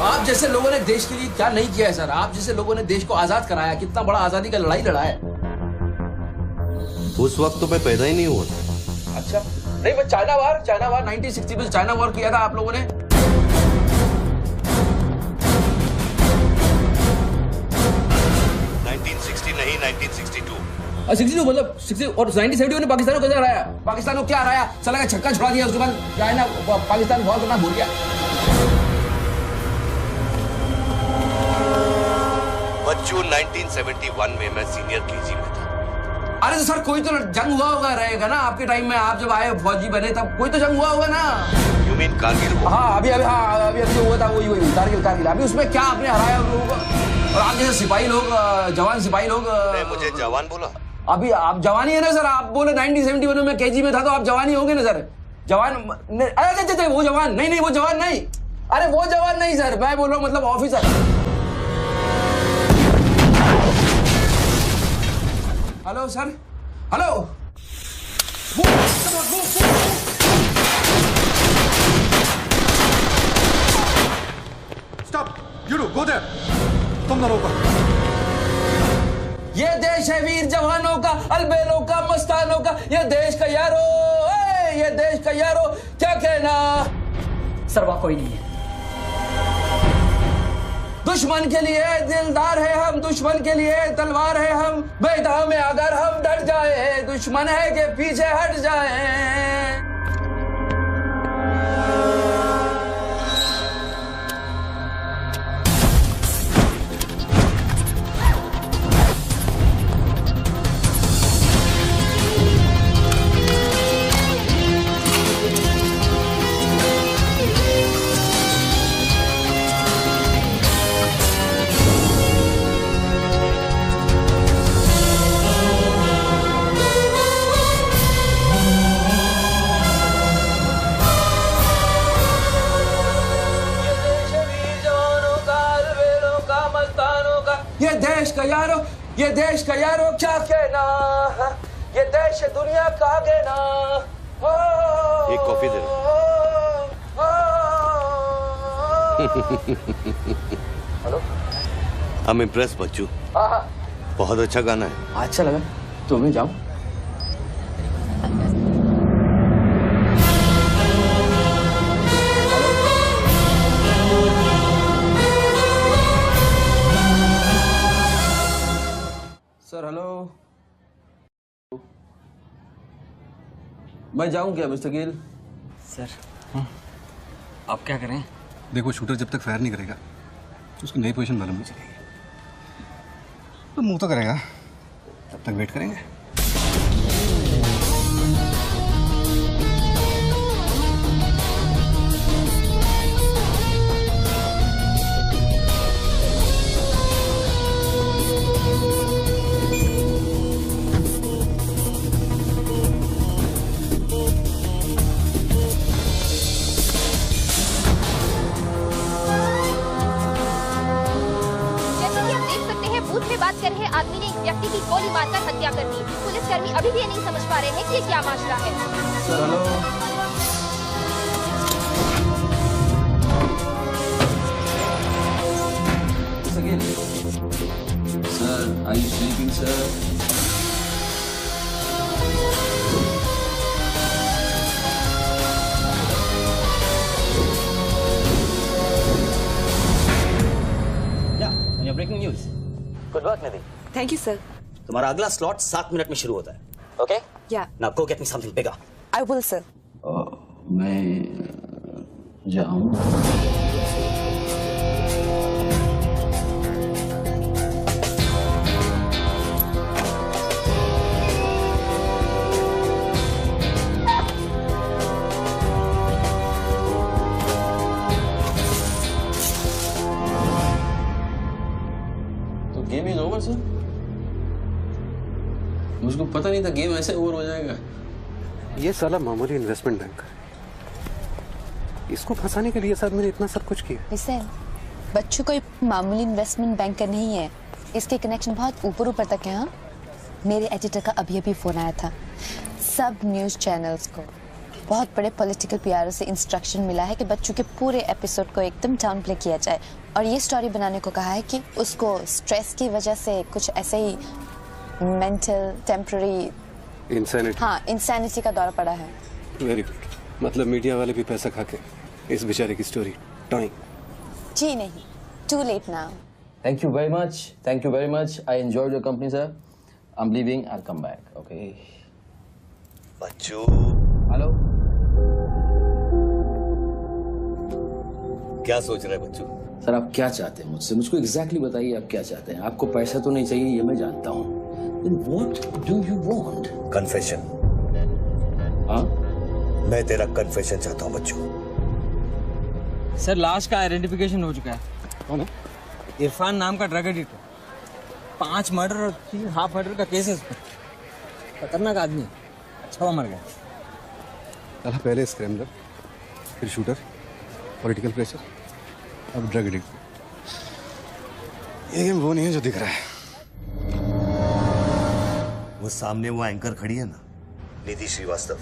आप जैसे लोगों ने देश के लिए क्या नहीं किया है सर। आप जैसे लोगों ने देश को आजाद कराया, कितना बड़ा आजादी का लड़ाई लड़ा है। उस वक्त तो मैं पैदा ही नहीं हुआ था। अच्छा नहीं, मैं चाइना वार 1960 में चाइना वार किया था आप लोगों ने। 1960 नहीं, 1962। 62 मतलब 60 और 1970 में पाकिस्तान को कैसे हराया? पाकिस्तान को क्या हराया? साला का छक्का छुड़ा दिया, उसके बाद चाइना पाकिस्तान वॉर करना भूल गया। बच्चों 1971 में मैं सीनियर केजी में था। अरे तो सर कोई तो जंग हुआ होगा रहेगा ना आपके टाइम में। आप जब आए फौजी बने तब कोई तो जंग हुआ होगा ना। You mean Kargil? हाँ अभी जो हुआ था वही कारगिल। अभी उसमें क्या आपने हराया उन लोगों को? और आप जैसे सिपाही लोग, जवान सिपाही लोग। मुझे जवान बोला? अभी आप जवान ही है ना सर। आप बोले 1971 में मैं केजी में था, तो आप जवान ही होंगे ना सर। जवान अरे वो जवान नहीं, वो जवान नहीं। अरे वो जवान नहीं सर, मैं बोल रहा हूँ मतलब officer. Hello sir, hello. Stop! You do, go there. तुम दोनों ऊपर। ये देश है वीर जवानों का, अलबेलों का, मस्तानों का। ये देश का यारो, ये देश का यारो, क्या कहना? सर वहाँ कोई नहीं है। दुश्मन के लिए दिलदार है हम, दुश्मन के लिए तलवार है हम। मैदान में अगर हम डट जाए, दुश्मन है के पीछे हट जाए। ये देश का यारो क्या कहना, ये देश दुनिया का कहना। एक coffee they. Hello, I'm impressed बच्चू। हाँ। बहुत अच्छा गाना है। अच्छा लगा तो मैं जाऊं? सर हेलो, मैं जाऊं क्या मिस्टर गिल? सर आप क्या करें? देखो शूटर जब तक फायर नहीं करेगा तो उसकी नई पोजीशन मालूम नहीं चलेगी। तो मूव तो करेगा, तब तक वेट करेंगे। बात कर रहे आदमी ने एक व्यक्ति की गोली मारकर हत्या कर दी। पुलिसकर्मी अभी भी ये नहीं समझ पा रहे हैं कि ये क्या मामला है। Sir hello, sir are you sleeping sir? Breaking news. Good work Nidhi. Thank you sir. तुम्हारा अगला स्लॉट 7 मिनट में शुरू होता है। ओके? या। Now go get me something bigger. I will sir. मैं जाऊं? Game is over sir. मुझको पता नहीं था गेम ऐसे ओवर हो जाएगा। ये साला मामूली इन्वेस्टमेंट बैंकर, इसको फंसाने के लिए सर मैंने इतना सब कुछ किया। वैसे बच्चों कोई मामूली इन्वेस्टमेंट बैंकर नहीं है, इसके कनेक्शन बहुत ऊपर ऊपर तक है। हाँ, मेरे एडिटर का अभी अभी फोन आया था। सब न्यूज चैनल्स को बहुत बड़े पॉलिटिकल पीआर से इंस्ट्रक्शन मिला है कि बच्चों के पूरे एपिसोड को एकदम डाउन प्ले किया जाए और ये स्टोरी बनाने को कहा है कि उसको स्ट्रेस की वजह से कुछ ऐसे ही मेंटल टेम्पररी इंसैनिटी, हाँ इंसैनिटी का दौरा पड़ा है। Very good. मतलब मीडिया वाले भी पैसा खा के इस बेचारे की स्टोरी टॉइंग। जी नहीं, too late now. Thank you very much. Thank you very much. I enjoyed your company, sir. I'm leaving. I'll come back. Okay. Bachchu. Hello. क्या सोच रहे हैं बच्चू? सर आप क्या चाहते हैं मुझसे? मुझको एग्जैक्टली बताइए आप क्या चाहते हैं। आपको पैसा तो नहीं चाहिए, ये मैं जानता हूँ। Then what do you want? Confession. हाँ? मैं तेरा कन्फेशन चाहता हूँ बच्चू। सर लाश का आइडेंटिफिकेशन हो चुका है। कौन है? इरफान नाम का ड्रग एडिक्ट, 5 मर्डर और 3 हाफ मर्डर का केस है उसमें। खतरनाक आदमी है, अच्छा हुआ मर गया। साला पहले स्क्रैमलर, फिर शूटर, पॉलिटिकल प्रेशर, अब ड्रग एडिक्ट। ये गेम वो नहीं है जो दिख रहा है। वो सामने वो एंकर खड़ी है ना, निधि श्रीवास्तव,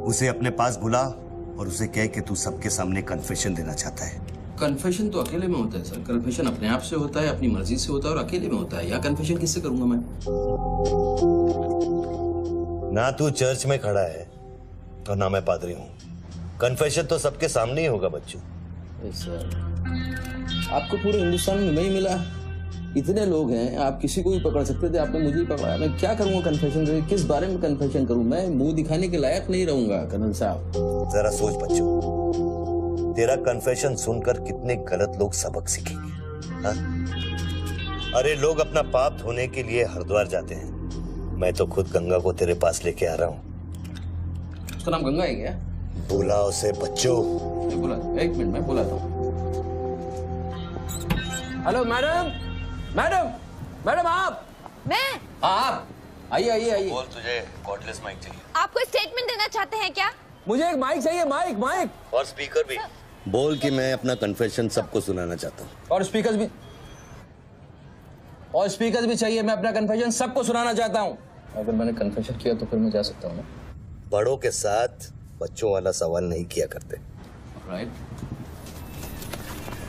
उसे अपने पास बुला और उसे कह कि तू सबके सामने कन्फेशन देना चाहता है। कन्फेशन तो अकेले में होता है सर। कन्फेशन अपने आप से होता है, अपनी मर्जी से होता है और अकेले में होता है। या कन्फेशन किससे करूंगा मैं? ना तू चर्च में खड़ा है और ना मैं पादरी हूँ। कन्फेशन तो सबके सामने ही होगा बच्चू। सर आपको पूरे हिंदुस्तान में नहीं मिला, इतने लोग हैं, आप किसी को भी पकड़ सकते थे, आपने मुझे ही पकड़ा। मैं क्या करूंगा कन्फेशन करके? किस बारे में कन्फेशन करूं? मैं मुंह दिखाने के लायक नहीं रहूंगा कर्नल साहब। जरा सोच बच्चू, तेरा कन्फेशन सुनकर कितने गलत लोग सबक सीखेंगे। हाँ? अरे लोग अपना पाप धोने के लिए हरिद्वार जाते हैं, मैं तो खुद गंगा को तेरे पास लेके आ रहा हूँ। उसका नाम गंगा है क्या? बुला उसे बच्चू। बुला, एक मिनट मैं बुलाता हूँ। हेलो मैडम, मैडम, मैडम आप? मैं? आप आइए आइए आइए। बोल, तुझे कॉर्डलेस माइक चाहिए? आप कोई स्टेटमेंट देना चाहते हैं क्या? मुझे एक माइक चाहिए, माइक माइक और स्पीकर भी। बोल कि मैं अपना कन्फेशन सबको सुनाना चाहता हूँ। और स्पीकर भी चाहिए। मैं अपना कन्फेशन सबको सुनाना चाहता हूँ। अगर मैंने कन्फेशन किया तो फिर मैं जा सकता हूँ ना? बड़ों के साथ बच्चों वाला सवाल नहीं किया करते। राइट।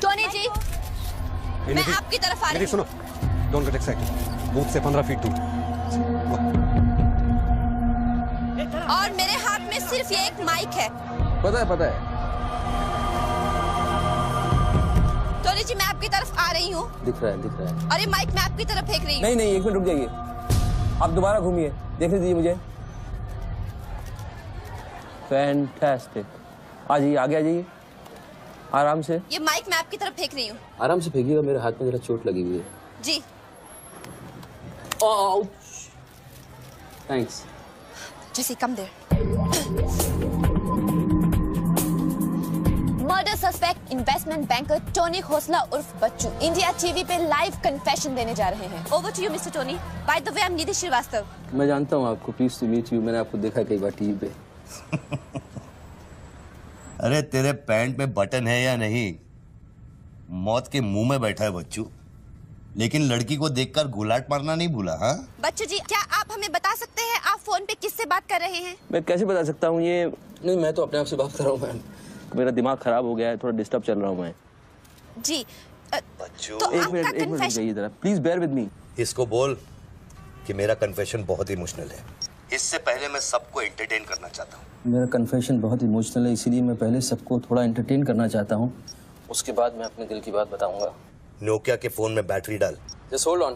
टोनी जी, मैं आपकी तरफ आ रही हूँ। सुनो, डोंट गेट एक्साइटेड। बूथ से 15 फीट दूर। और मेरे हाथ में सिर्फ ये एक माइक है। पता है। टोनी जी, मैं आपकी तरफ आ रही हूँ। दिख रहा है। और ये माइक मैं आपकी तरफ फेंक रही हूँ। नहीं, एक मिनट रुक जाइए। आप दोबारा घूमिए, देखने दीजिए मुझे। फैंटास्टिक। आ जाइए, आगे आ जाइए, आराम से। ये माइक मैं आपकी तरफ फेंक रही हूँ। आराम से फेंकिएगा, मेरे हाथ में जरा चोट लगी हुई है। जी। थैंक्स। जैसे कम देर। Murder suspect investment banker Tony Khosla उर्फ बच्चू इंडिया टीवी पे लाइव कन्फेशन देने जा रहे हैं। Over to you mister Tony. By the way, I am Nidhi Shrivastava. मैं जानता हूँ आपको, प्लीज टू मीट यू। मैंने आपको देखा कई बार टीवी पे। अरे तेरे पैंट में बटन है या नहीं? मौत के मुंह में बैठा है बच्चू, लेकिन लड़की को देखकर गुलाट मारना नहीं भूला। हाँ बच्चू जी, क्या आप हमें बता सकते हैं आप फोन पे किससे बात कर रहे हैं? मैं कैसे बता सकता हूँ ये? नहीं, मैं तो अपने आप से बात कर रहा हूँ मैम। मेरा दिमाग खराब हो गया है, थोड़ा डिस्टर्ब चल रहा हूँ मैं। जी। बच्चू, तो एक मिनट जाइए जरा, प्लीज बेयर विद मी। इसको बोल कि मेरा कन्फेशन बहुत इमोशनल है। इससे पहले मैं सबको एंटरटेन करना चाहता हूँ। मेरा कन्फेशन बहुत इमोशनल है, इसीलिए मैं पहले सबको थोड़ा एंटरटेन करना चाहता हूँ, उसके बाद मैं अपने दिल की बात बताऊंगा। नोकिया के फोन में बैटरी डाल। Just hold on.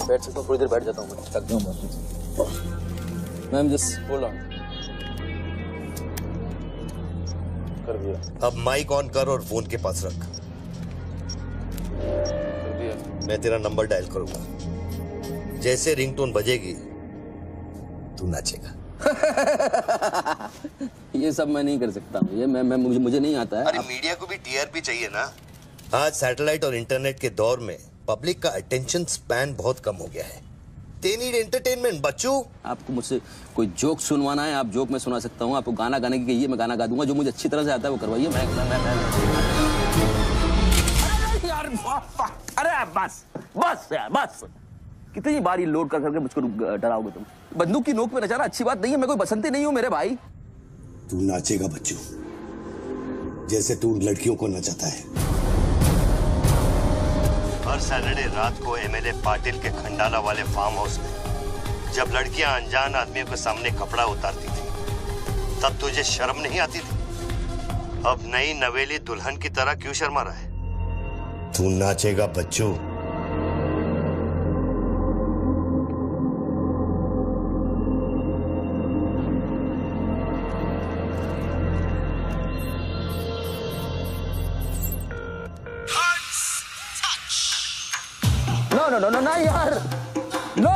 बैठ सकता हूँ, थोड़ी देर बैठ जाता हूँ, मैं थक जाऊँ। Ma'am just hold on. कर दिया। अब माइक ऑन कर और फोन के पास रख। कर दिया। मैं तेरा नंबर डायल करूंगा, जैसे रिंगटोन बजेगी तू नाचेगा। ये सब मैं नहीं कर सकता हूँ, ये मुझे नहीं आता है। अरे मीडिया को भी टीआरपी चाहिए ना। आज सैटेलाइट और इंटरनेट के दौर में पब्लिक का अटेंशन स्पैन बहुत कम हो गया है। They need entertainment, बच्चू। आपको मुझसे कोई जोक सुनवाना है, आप जोक में सुना सकता हूँ। आपको गाना गाने की कहिए, मैं गाना गा दूंगा। जो मुझे अच्छी तरह से आता है वो करवाइए। अरे बस कितनी बार ये लोड कर करके मुझको डराओगे तुम? बंदूक की नोक पे नचाना अच्छी बात नहीं है। मैं कोई बसंती नहीं हूँ मेरे भाई। तू नाचेगा बच्चू, जैसे तू लड़कियों को नचाता है। हर सैटरडे रात को एमएलए पाटिल के खंडाला वाले फार्म हाउस में जब लड़कियां अनजान आदमियों के सामने कपड़ा उतारती थी, तब तुझे शर्म नहीं आती थी? अब नई नवेली दुल्हन की तरह क्यों शर्मा रहा है? तू नाचेगा बच्चू। No, यार, no.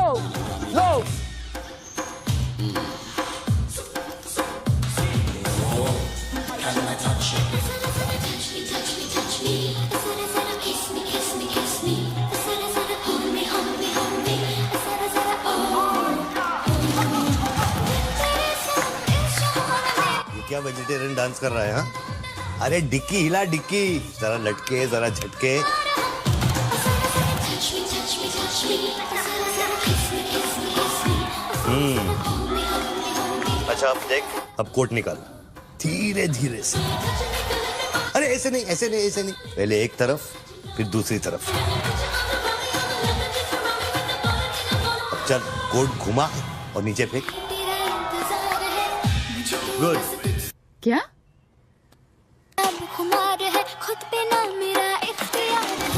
ये क्या वेजिटेरियन डांस कर रहा है? हाँ, अरे डिक्की हिला, डिक्की जरा लटके, जरा झटके। अच्छा अब देख, अब कोट निकाल धीरे धीरे से। अरे ऐसे नहीं। पहले एक तरफ फिर दूसरी तरफ। अब चल, कोट घुमा और नीचे फेंक। गुड। क्या? खुद पे ना मेरा इख्तियार है।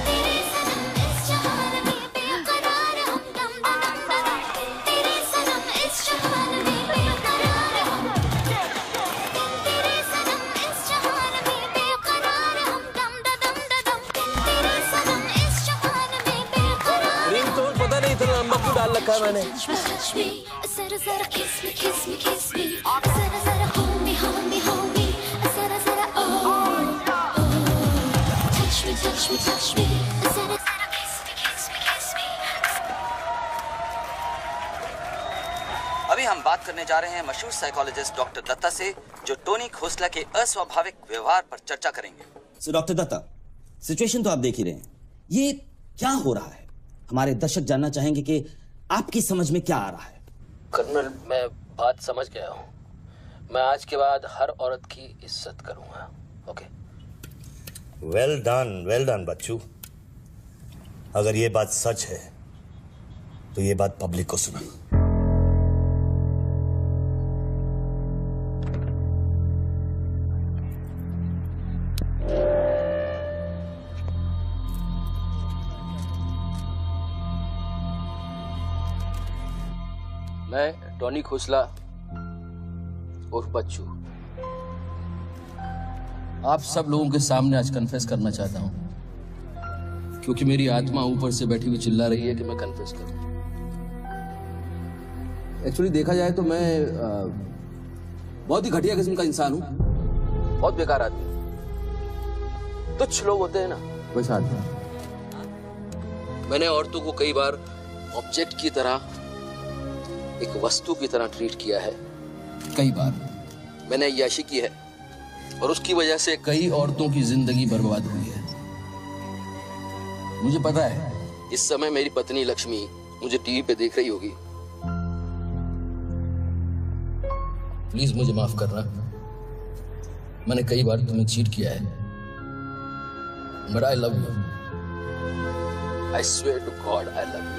तेरे सनम इस जहान में बेकरार हम दम दम। तेरे सनम इस जहान में बेकरार हम। तेरे सनम इस जहान में बेकरार हम दम दम। तेरे सनम इस जहान में बेकरार। रिंग तो पता नहीं इतना लंबा क्यों डाल रखा है मैंने। जरा जरा किस मी जरा जरा hold me जरा जरा touch me जरा जरा kiss me। अभी हम बात करने जा रहे हैं मशहूर साइकोलॉजिस्ट डॉक्टर दत्ता से, जो टोनी खोसला के अस्वाभाविक व्यवहार पर चर्चा करेंगे। सो डॉक्टर दत्ता, सिचुएशन तो आप देख ही रहे हैं, ये क्या हो रहा है? हमारे दर्शक जानना चाहेंगे कि आपकी समझ में क्या आ रहा है। कर्नल, मैं बात समझ गया हूँ। मैं आज के बाद हर औरत की इज्जत करूंगा। ओके? वेल डन बच्चू। अगर ये बात सच है तो ये बात पब्लिक को सुना। मैं टोनी खोसला उर्फ बच्चू आप सब लोगों के सामने आज कन्फेस करना चाहता हूं, क्योंकि मेरी आत्मा ऊपर से बैठी हुई चिल्ला रही है कि मैं कन्फेस करूं। एक्चुअली देखा जाए तो मैं बहुत ही घटिया किस्म का इंसान हूं, बहुत बेकार आदमी। तुच्छ लोग होते हैं ना, वैसा आदमी। मैंने औरतों को कई बार ऑब्जेक्ट की तरह, एक वस्तु की तरह ट्रीट किया है। कई बार मैंने अय्याशी की है और उसकी वजह से कई औरतों की जिंदगी बर्बाद हुई है। मुझे पता है इस समय मेरी पत्नी लक्ष्मी मुझे टीवी पे देख रही होगी। प्लीज मुझे माफ करना, मैंने कई बार तुम्हें चीट किया है, but I love you. I swear to God I love you.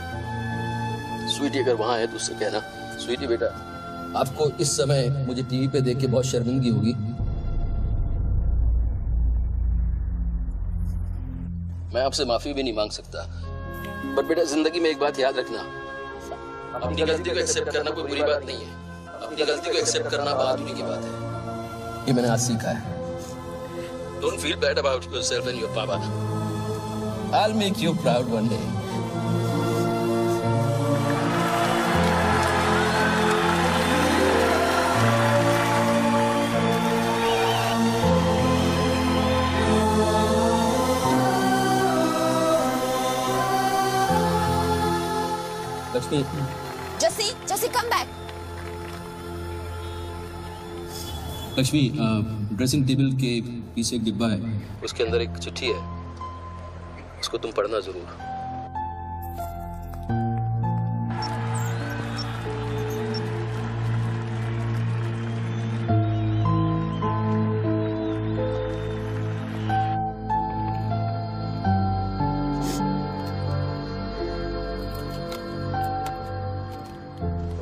Sweetie अगर वहां है तो उससे कहना, स्वीटी बेटा आपको इस समय मुझे टीवी पे देख के बहुत शर्मिंदगी होगी। मैं आपसे माफी भी नहीं मांग सकता, बट बेटा जिंदगी में एक बात याद रखना, अपनी गलती को एक्सेप्ट करना कोई बुरी बात नहीं है, अपनी गलती को एक्सेप्ट करना बहादुरी की बात है। ये मैंने आज सीखा है। Don't feel bad about yourself and your पापा। I'll make you proud one day. Lakshmi, जसी come back. Lakshmi, dressing table के पीछे एक डिब्बा है, उसके अंदर एक चिट्ठी है, उसको तुम पढ़ना जरूर।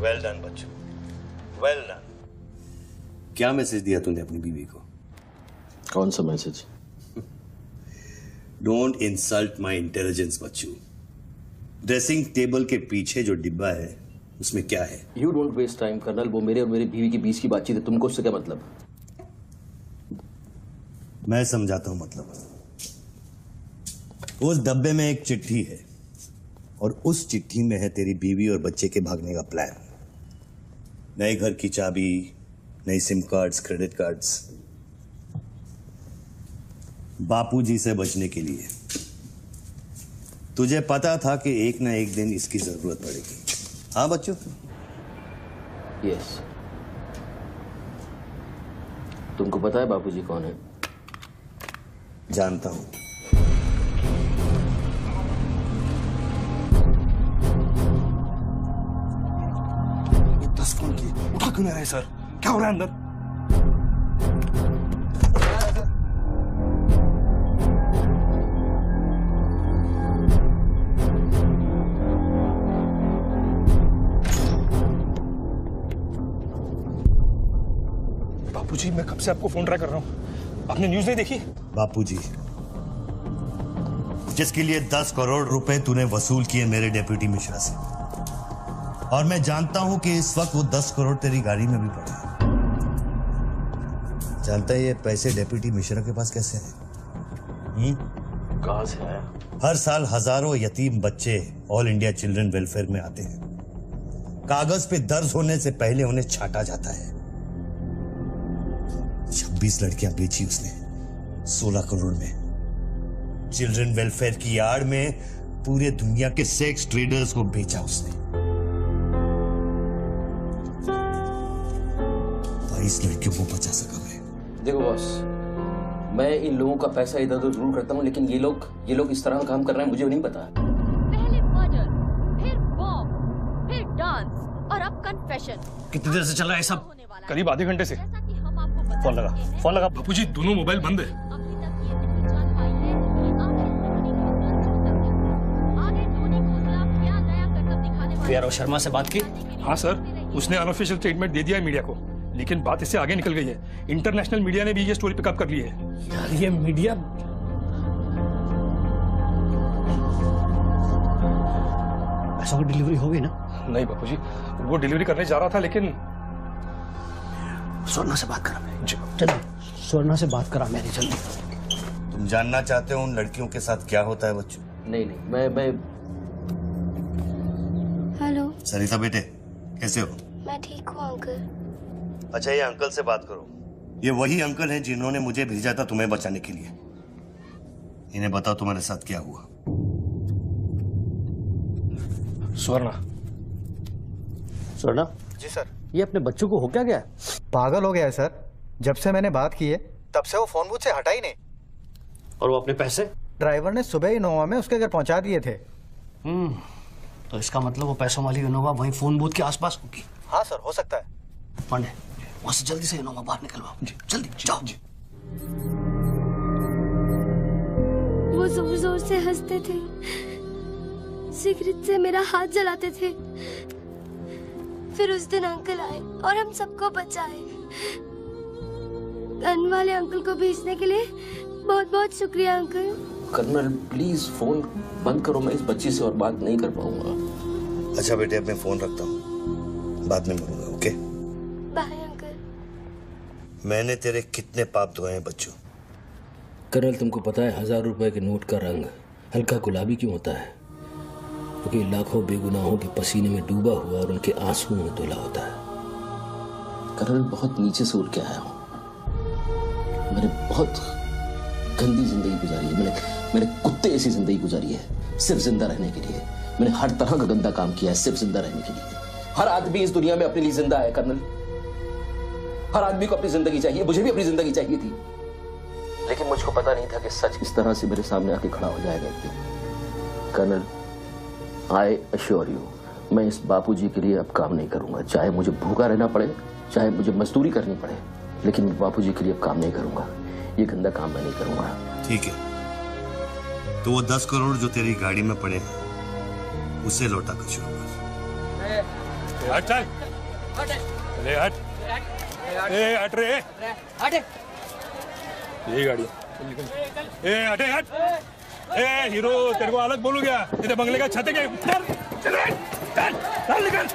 वेल डन बच्चू, वेल डन। क्या मैसेज दिया तूने अपनी बीवी को? कौन सा message? Don't insult my intelligence बच्चू। ड्रेसिंग टेबल के पीछे जो डिब्बा है उसमें क्या है? You don't waste time colonel, वो मेरे और मेरी बीवी के बीच की बातचीत है, तुमको उससे क्या मतलब? मैं समझाता हूं मतलब। उस डब्बे में एक चिट्ठी है और उस चिट्ठी में है तेरी बीवी और बच्चे के भागने का प्लान। नए घर की चाबी, नई सिम कार्ड्स, क्रेडिट कार्ड्स, बापूजी से बचने के लिए। तुझे पता था कि एक ना एक दिन इसकी जरूरत पड़ेगी। हाँ बच्चों? यस। तुमको पता है बापूजी कौन है? जानता हूं। दस फोन की उठा क्यों नहीं रहे सर? क्या हो रहा है अंदर? बापूजी, मैं कब से आपको फोन ट्राई कर रहा हूं, आपने न्यूज नहीं देखी? बापूजी, जिसके लिए 10 करोड़ रुपए तूने वसूल किए मेरे डेप्यूटी मिश्रा से, और मैं जानता हूं कि इस वक्त वो 10 करोड़ तेरी गाड़ी में भी पड़े हैं। जानता है ये पैसे डेप्यूटी मिश्रा के पास कैसे हैं? कहां से आया? हर साल हजारों यतीम बच्चे ऑल इंडिया चिल्ड्रन वेलफेयर में आते हैं। कागज पे दर्ज होने से पहले उन्हें छांटा जाता है। 26 लड़कियां बेची उसने 16 करोड़ में। चिल्ड्रन वेलफेयर की आड़ में पूरे दुनिया के सेक्स ट्रेडर्स को बेचा उसने। 22 लड़कियों को बचा सका मैं। देखो बॉस, मैं इन लोगों का पैसा इधर उधर जरूर करता हूँ, लेकिन ये लोग इस तरह काम कर रहे हैं मुझे नहीं पता। पहले मर्डर, फिर बॉम्ब, फिर डांस और अब कन्फेशन। कितनी देर से चल रहा है सब? करीब आधे घंटे से। फोन लगा। बापूजी दोनों मोबाइल बंद है। वीआरओ शर्मा से बात की? हाँ सर, उसने अनऑफिशियल स्टेटमेंट दे दिया है मीडिया को, लेकिन बात इससे आगे निकल गई है। इंटरनेशनल मीडिया ने भी ये स्टोरी पिकअप कर ली है। यार ये मीडिया पैसों की डिलीवरी होगी ना? नहीं बापूजी, वो डिलीवरी करने जा रहा था, लेकिन स्वर्णा से बात करा मेरी, जल्दी स्वर्णा से बात करा मेरी, जल्दी। तुम जानना चाहते हो उन लड़कियों के साथ क्या होता है बच्चों? नहीं मैं हेलो सरिता बेटे, कैसे हो? मैं ठीक हूँ अंकल। अच्छा, ये अंकल से बात करो। ये वही अंकल हैं जिन्होंने मुझे भेजा था तुम्हें बचाने के लिए। इन्हें बताओ तुम्हारे साथ क्या हुआ। स्वर्णा। स्वर्णा जी सर। ये अपने बच्चों को हो क्या गया? पागल हो गया है सर। जब से मैंने बात की है तब से वो फोन बूथ से हटा ही नहीं। और वो अपने पैसे? ड्राइवर ने सुबह इनोवा में उसके घर पहुंचा दिए थे। तो इसका मतलब वो पैसों वाली इनोवा वहीं फोन बूथ के आसपास होगी। हाँ सर, हो सकता है। पांडे, वहां से जल्दी से इनोवा बाहर निकलवाओ। जल्दी जाओ। वो जोर जोर से हंसते थे, सिगरेट से मेरा हाथ जलाते थे। फिर उस दिन अंकल आए और हम सबको बचाए। गन वाले अंकल को भेजने के लिए बहुत बहुत शुक्रिया अंकल। कर्नल प्लीज फोन बंद करो, मैं इस बच्ची से और बात नहीं कर पाऊंगा। अच्छा बेटे, अब मैं फोन रखता हूँ, बाद में मिलूंगा। Okay bye uncle. मैंने तेरे कितने पाप धोए हैं बच्चों। कर्नल तुमको पता है 1000 रुपए के नोट का रंग हल्का गुलाबी क्यों होता है? क्योंकि लाखों बेगुनाहों के पसीने में डूबा हुआ और उनके आंसुओं में धुला होता है। कर्नल बहुत नीचे से उठ के आया हूं। मैंने बहुत गंदी जिंदगी गुजारी है। मैंने कुत्ते ऐसी जिंदगी गुजारी है सिर्फ जिंदा रहने के लिए। मैंने हर तरह का गंदा काम किया है सिर्फ जिंदा रहने के लिए। हर आदमी इस दुनिया में अपने लिए जिंदा है कर्नल। हर आदमी को अपनी जिंदगी चाहिए, मुझे भी अपनी जिंदगी चाहिए थी, लेकिन मुझको पता नहीं था कि सच इस तरह से मेरे सामने आके खड़ा हो जाएगा एक दिन। कर्नल आई अश्योर यू, मैं इस बापूजी के लिए अब काम नहीं करूंगा। चाहे मुझे भूखा रहना पड़े, चाहे मुझे मजदूरी करनी पड़े, लेकिन मैं बापूजी के लिए अब काम नहीं करूंगा। ये गंदा काम मैं नहीं करूंगा। ठीक है, तो वो 10 करोड़ जो तेरी गाड़ी में पड़े हैं उसे लौटा कर शुरू कर। हट चल, ले हट, ए हट रे, हट। यही गाड़ी ए हटे हट। ए हीरो, तेरे को अलग बोलू क्या? तेरे बंगले का छत है क्या? चल निकल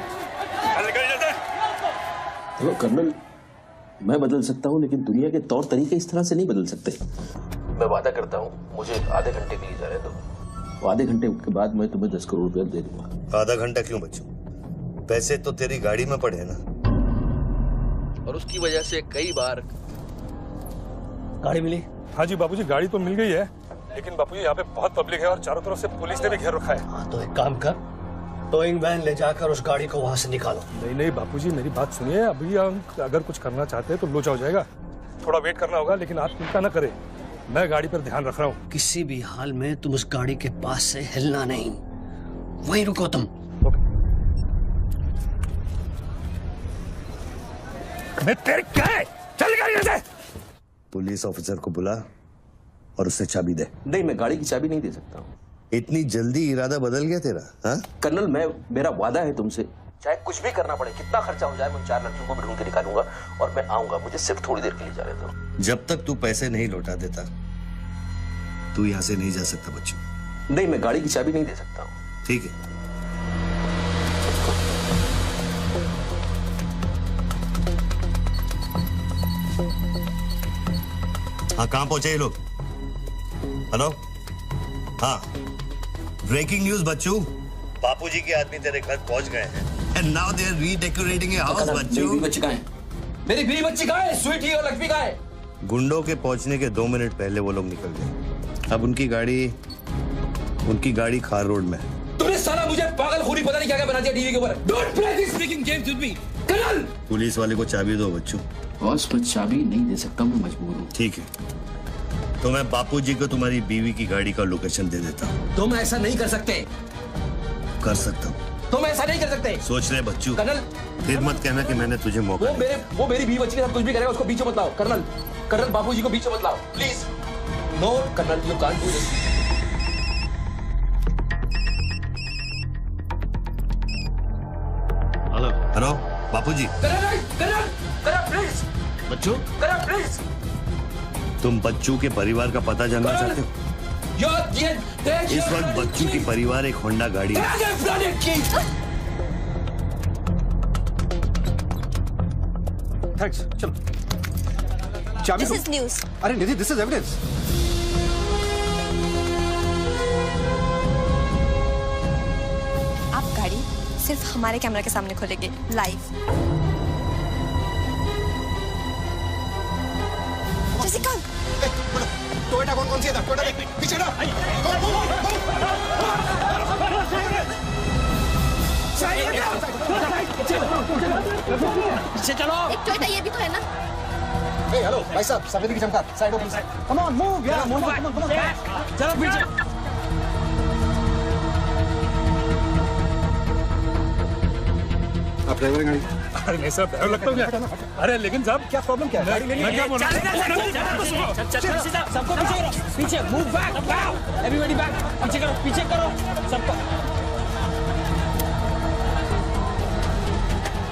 जल्दी। हेलो कर्नल, मैं बदल सकता हूँ लेकिन दुनिया के तौर तरीके इस तरह से नहीं बदल सकते। मैं वादा करता हूँ, मुझे आधे घंटे के लिए जाने दो। आधे घंटे के बाद मैं तुम्हें 10 करोड़ रुपया दे दूंगा। आधा घंटा क्यों बच्चों? पैसे तो तेरी गाड़ी में पड़े हैं ना। और उसकी वजह से कई बार गाड़ी मिली? हाँ जी बापूजी, गाड़ी तो मिल गई है, लेकिन बापूजी यहाँ पे बहुत पब्लिक है और चारों तरफ से पुलिस ने भी घेर रखा है। हाँ तो एक काम कर, टोइंग वैन ले जाकर उस गाड़ी को वहां से निकालो। नहीं बापूजी, मेरी बात सुनिए। अभी अगर कुछ करना चाहते हैं तो लोचा हो जाएगा। थोड़ा वेट करना होगा, लेकिन आप चिंता न करें, मैं गाड़ी पर ध्यान रख रहा हूँ। किसी भी हाल में तुम उस गाड़ी के पास से हिलना नहीं, वहीं रुको तुम। मैं तेरे क्या है? चल गाड़ी से। पुलिस ऑफिसर को बुला और उससे चाबी दे। नहीं, मैं गाड़ी की चाबी नहीं दे सकता हूँ। इतनी जल्दी इरादा बदल गया तेरा? हाँ कर्नल, मेरा वादा है तुमसे, चाहे कुछ भी करना पड़े, कितना खर्चा हो जाए, मैं 4 लड़कियों को भी ढूंढ के निकालूंगा और मैं आऊंगा। मुझे सिर्फ थोड़ी देर के लिए जाने दो। जब तक तू पैसे नहीं लौटा देता तू यहाँ से नहीं जा सकता बच्चों। नहीं, मैं गाड़ी की चाबी नहीं दे सकता हूँ। ठीक है, हाँ कहाँ पहुंचे ये लोग? हेलो, हाँ ब्रेकिंग न्यूज बच्चू, बापूजी के आदमी तेरे घर पहुंच गए हैं and now they are redecorating a house बच्चू। मेरी बच्ची कहाँ है? मेरी बीवी बच्ची कहाँ है? स्वीटी और लक्ष्मी कहाँ है? गुंडों के पहुंचने के 2 मिनट पहले वो लोग निकल गए। अब उनकी गाड़ी खार रोड में है। तुमने साला मुझे पागलखोरी पता नहीं क्या क्या बना दिया टीवी के ऊपर। Don't play this speaking games with me, colonel. Police वाले को चाबी दो बच्चू। बॉस, मैं चाबी नहीं दे सकता, मैं मजबूर हूँ। ठीक है, तो मैं बापूजी को तुम्हारी बीवी की गाड़ी का लोकेशन दे देता हूँ। तुम ऐसा नहीं कर सकते। कर सकता हूँ। तुम ऐसा नहीं कर सकते। सोच रहे बच्चू, कर्नल फिर मत कहना कि मैंने तुझे मौका दिया। वो मेरी बीवी बच्ची के साथ कुछ भी करेगा उसको बीच में मत लाओ। कर्नल बाबूजी को बीच में मत लाओ please. No colonel, you can't do this. Hello बापूजी। Colonel please. बच्चू, कर्नल प्लीज। तुम बच्चू के परिवार का पता जानना चाहते हो? इस वक्त बच्चू की परिवार एक होंडा गाड़ी है। थैंक्स, चलो। चाबी दिस इज न्यूज़। अरे निधि, दिस इज एविडेंस। आप गाड़ी सिर्फ हमारे कैमरा के सामने खोलेंगे लाइव। जेसिका, टोयोटा कौन सी है? टोयोटा पीछे ना। पीछे चलो। एक टोयोटा ये भी तो है ना। हेलो भाई साहब, सफेदी की चमकार, side please. Come on move यार, मूव कम ऑन। चलो पीछे। आप ड्राइवर गाड़ी? अरे नहीं साहब, ड्राइवर लगता हूँ क्या? अरे लेकिन साहब क्या प्रॉब्लम क्या है? गाड़ी लेनी है। सबको पीछे करो, पीछे मूव बैक, एवरीबॉडी बैक, पीछे करो, पीछे करो सबको।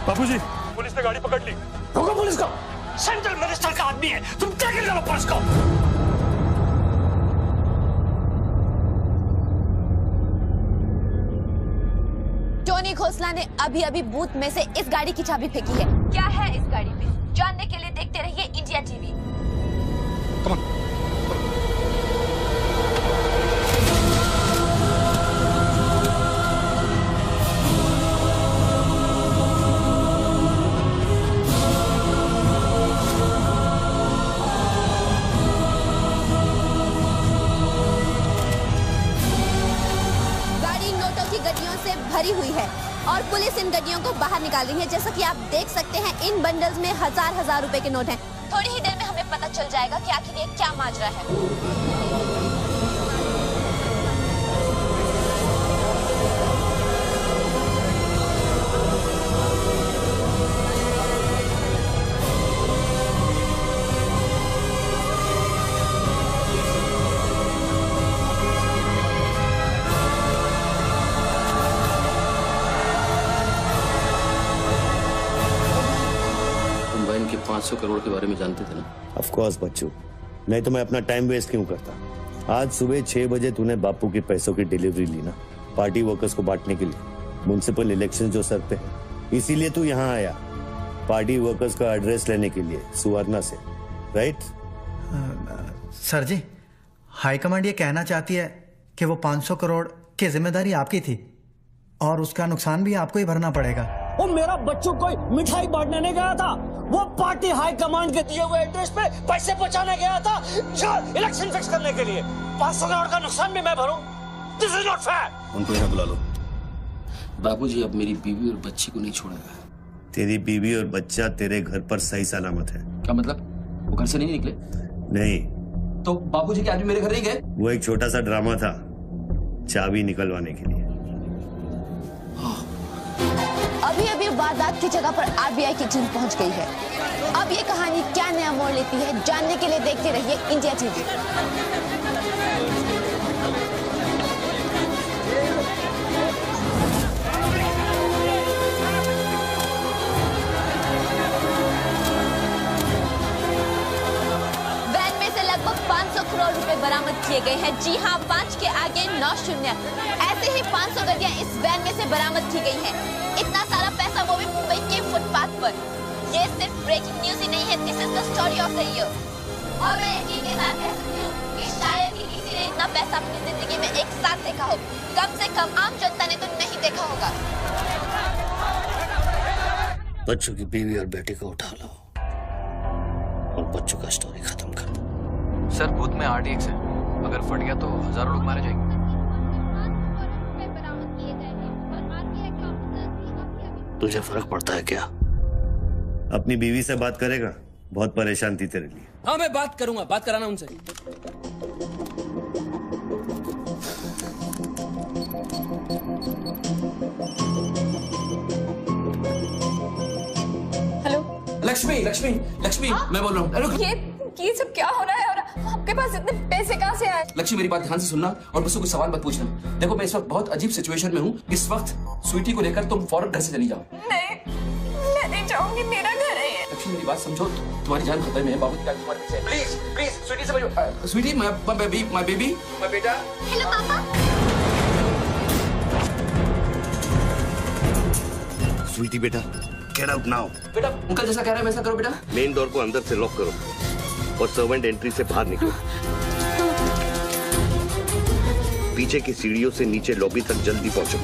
बापूजी, पुलिस ने गाड़ी पकड़ ली। रोको पुलिस को, सेंट्रल मिनिस्टर का आदमी है, तुम टैकल करो पुलिस को। टोनी खोसला ने अभी बूथ में से इस गाड़ी की चाबी फेंकी है। क्या है इस गाड़ी में, जानने के लिए देखते रहिए इंडिया टीवी। गाड़ी नोटों की गड्डियों से भरी हुई है और पुलिस इन गड्डियों को बाहर निकाल रही है। जैसा कि आप देख सकते हैं, इन बंडल्स में हजार रुपए के नोट हैं। थोड़ी ही देर में हमें पता चल जाएगा कि आखिर ये क्या माजरा है। वैन के 500 करोड़ के बारे में जानते थे ना? ऑफ कोर्स बच्चू, नहीं तो मैं अपना टाइम वेस्ट क्यों करता। आज सुबह 6 बजे तूने बापू के पैसों की डिलीवरी ली ना, पार्टी वर्कर्स को बांटने के लिए। म्युनिसिपल इलेक्शन जो सर पे, इसीलिए तू यहाँ आया, पार्टी वर्कर्स का एड्रेस लेने के लिए सुवर्णा से, राइट? सर जी, हाईकमांड ये कहना चाहती है कि वो 500 करोड़ की जिम्मेदारी आपकी थी और उसका नुकसान भी आपको ही भरना पड़ेगा। वो मेरा बच्चों को मिठाई बांटने नहीं गया था, वो पार्टी हाई कमांड के दिए हुए एड्रेस पे पैसे पहुंचाने गया था इलेक्शन फिक्स करने के लिए। 500 करोड़ का नुकसान भी मैं भरूं? This is not fair. उनको यहाँ बुला लो। बाबूजी अब मेरी बीवी और बच्ची को नहीं छोड़ेगा। तेरी बीवी और बच्चा तेरे घर पर सही सलामत है। क्या मतलब? वो घर से नहीं निकले? नहीं। तो बापूजी के आदमी मेरे घर नहीं गए? वो एक छोटा सा ड्रामा था, चाबी निकलवाने के लिए। अभी वारदात की जगह पर आरबीआई की टीम पहुंच गई है। अब ये कहानी क्या नया मोड़ लेती है, जानने के लिए देखते रहिए इंडिया टीवी। वैन में से लगभग 500 करोड़ रुपए बरामद किए गए हैं। जी हाँ, 5 के आगे 9 शून्य। ऐसे ही 500 गड्डियां इस वैन में से बरामद की गई हैं। इतना सारा पैसा वो भी मुंबई के फुटपाथ पर। ये सिर्फ ब्रेकिंग न्यूज ही नहीं है, this is the story of the year. और मैं यकीन के साथ कह सकती हूँ कि शायद ही किसी ने इतना पैसा अपनी जिंदगी में एक साथ देखा हो। कम से कम आम जनता ने तो नहीं देखा होगा। बच्चों की बीवी और बेटी को उठा लो और बच्चों का स्टोरी खत्म कर दो। सर बूथ में RDX है, अगर फट गया तो हजारों लोग मारे जाएंगे। तुझे फर्क पड़ता है क्या? अपनी बीवी से बात करेगा? बहुत परेशान थी तेरे लिए। हाँ मैं बात करूंगा, बात कराना उनसे। लक्ष्मी लक्ष्मी लक्ष्मी मैं बोल रहा हूँ। ये सब क्या हो रहा है और आपके पास इतने पैसे कहाँ से आए? लक्ष्मी मेरी बात ध्यान से सुनना और मुझसे कुछ सवाल मत पूछना। देखो मैं इस वक्त बहुत अजीब सिचुएशन में हूँ। इस वक्त स्वीटी को लेकर तुम फौरन घर से चली जाओ। नहीं, मैं नहीं जाऊंगी, मेरा घर है ये। लक्ष्मी मेरी बात समझो, तुम्हारी जान खतरे में है। बाबू क्या तुम्हारे पीछे? प्लीज प्लीज स्वीटी समझो। स्वीटी माय बेबी माय बेटा। हेलो पापा। स्वीटी बेटा, गेट आउट नाउ। बेटा अंकल जैसा कह रहा है वैसा करो बेटा। मेन डोर को अंदर से लॉक करो और सर्वेंट एंट्री से बाहर निकलो। पीछे की सीढ़ियों से नीचे लॉबी तक जल्दी पहुंचो।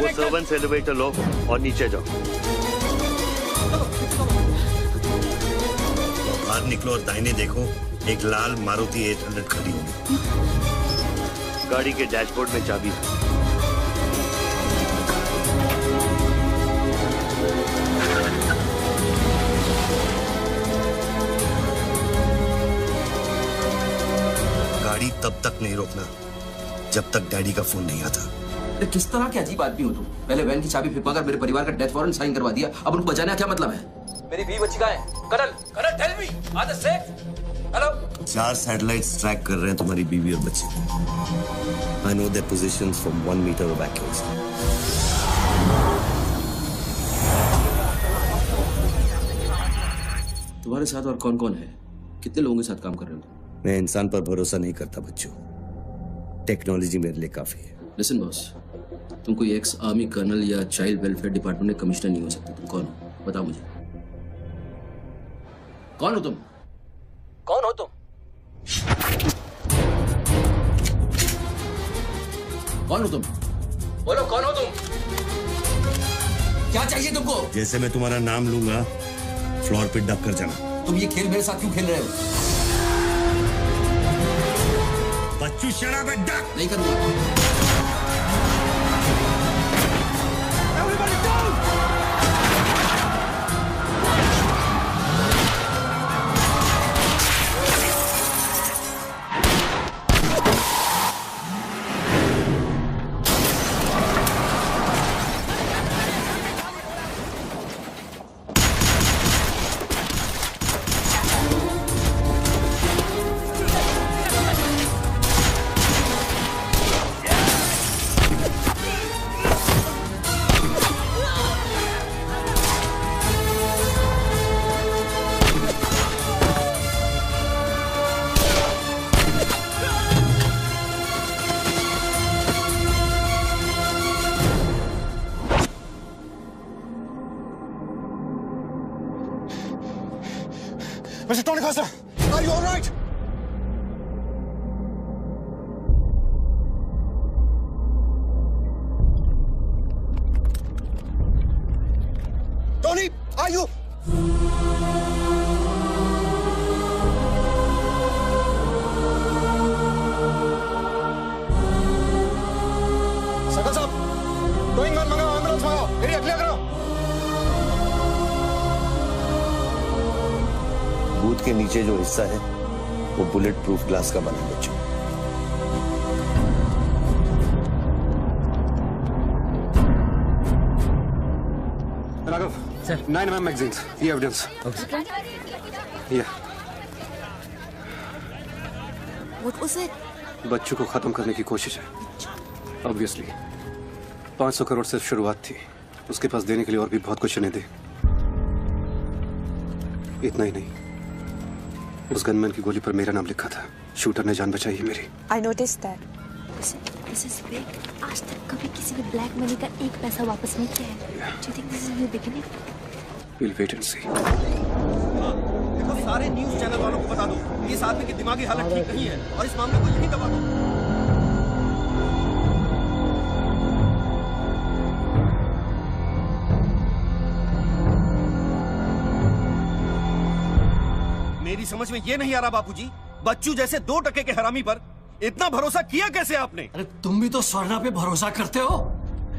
वो सर्वेंट्स एलिवेटर लो और नीचे जाओ। बाहर निकलो और दाहिने देखो, एक लाल मारुति 800 खड़ी होगी। गाड़ी के डैशबोर्ड में चाबी है। गाड़ी तब तक नहीं रोकना जब तक डैडी का फोन नहीं आता। किस तरह के अजीब आदमी हो तुम? पहले वैन की चाबी फिर मेरे परिवार का डेथ वारंट साइन करवा दिया, अब उनको बचाने का क्या मतलब है? मेरी बीवी बच्ची कहाँ है? Karan tell me, are they safe? Hello. 4 satellites track कर रहे हैं तुम्हारी बीवी और बच्चे को। I know their positions from 1 metre of accuracy. तुम्हारे साथ और कौन कौन है? कितने लोगों के साथ काम कर रहे हो? मैं इंसान पर भरोसा नहीं करता बच्चों, टेक्नोलॉजी मेरे लिए काफी है। लिसन बॉस, तुम कोई एक्स आर्मी कर्नल या चाइल्ड वेलफेयर डिपार्टमेंट में कमिश्नर नहीं हो सकते। तुम कौन हो? बताओ मुझे, कौन हो तुम? कौन हो तुम? कौन हो तुम? बोलो कौन हो तुम? क्या चाहिए तुमको? जैसे मैं तुम्हारा नाम लूंगा फ्लोर पे डक कर जाना। तुम ये खेल मेरे साथ क्यों खेल रहे हो? बच्चू शराब है, डक। नहीं करूंगा। Mr. Tony Costa, are you all right? Tony, are you? Sakal साहब, गोइंग मैन मंगाओ, एम्बुलेंस मंगाओ, एरिया क्लियर करो। बूथ के नीचे जो हिस्सा है वो बुलेट प्रूफ ग्लास का बना है बच्चों। राघव सर, 9mm magazines, ये evidence. Yeah. What was it? बच्चों को खत्म करने की कोशिश है। ऑब्वियसली 500 करोड़ सिर्फ शुरुआत थी, उसके पास देने के लिए और भी बहुत कुछ इन्हें दे। इतना ही नहीं, उस गनमैन की गोली पर मेरा नाम लिखा था। शूटर ने जान बचाई है मेरी। I noticed that. This is big. आज तक कभी किसी ने ब्लैक मनी का एक पैसा वापस नहीं किया है। Do you think this is a new beginning? We'll wait and see. देखो, सारे न्यूज़ चैनल वालों को बता दो कि इस आदमी की दिमागी हालत ठीक नहीं है और इस मामले को यहीं दबा दो। मेरी समझ में ये नहीं आ रहा बापूजी, बच्चू जैसे 2 टके के हरामी पर इतना भरोसा किया कैसे आपने? अरे तुम भी तो स्वर्णा पे भरोसा करते हो।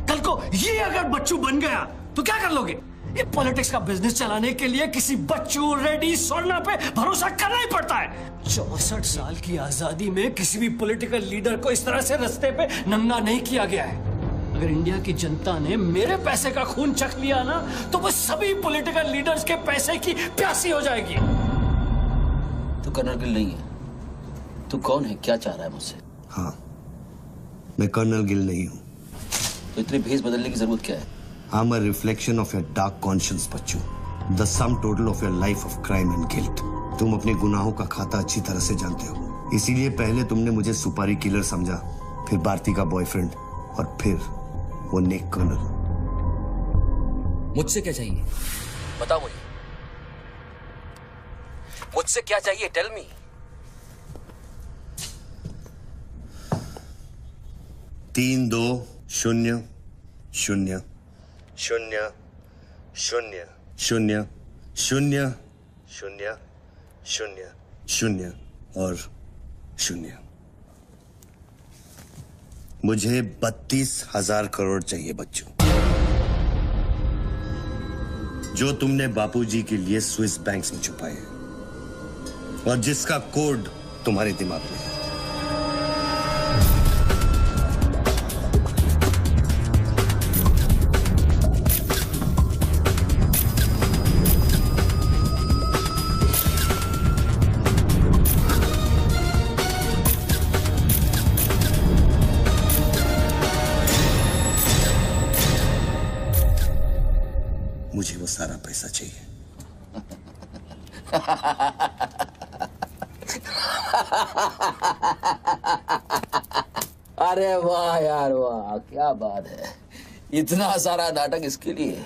कल को ये अगर बच्चू बन गया तो क्या कर लोगे? ये पॉलिटिक्स का बिजनेस चलाने के लिए किसी बच्चू रेडी स्वर्णा पे भरोसा करना ही पड़ता है। 64 साल की आजादी में किसी भी पॉलिटिकल लीडर को इस तरह से रास्ते पे नंगा नहीं किया गया है। अगर इंडिया की जनता ने मेरे पैसे का खून चख लिया ना तो वो सभी पॉलिटिकल लीडर्स के पैसे की प्यासी हो जाएगी। तू कर्नल गिल नहीं है। तू कौन है, क्या चाह रहा है मुझसे? हाँ, मैं कर्नल गिल नहीं हूँ। तो इतनी भेस बदलने की जरूरत क्या है? I'm a reflection of your dark conscience, Bachchu. The sum total of your life of crime and guilt। तुम अपने गुनाहों का खाता अच्छी तरह से जानते हो, इसीलिए पहले तुमने मुझे सुपारी किलर समझा, फिर भारती का बॉयफ्रेंड और फिर वो नेक कर्नल। मुझसे क्या चाहिए बताओ मुझे, मुझसे क्या चाहिए? Tell me. 3 2 0 0 0 0 0 0 0 0 0 और 0। मुझे 32,000 करोड़ चाहिए बच्चों, जो तुमने बापूजी के लिए स्विस बैंक्स में छुपाए हैं और जिसका कोड तुम्हारे दिमाग में है। मुझे वो सारा पैसा चाहिए। अरे वाह यार वाह, क्या बात है। इतना सारा नाटक इसके लिए?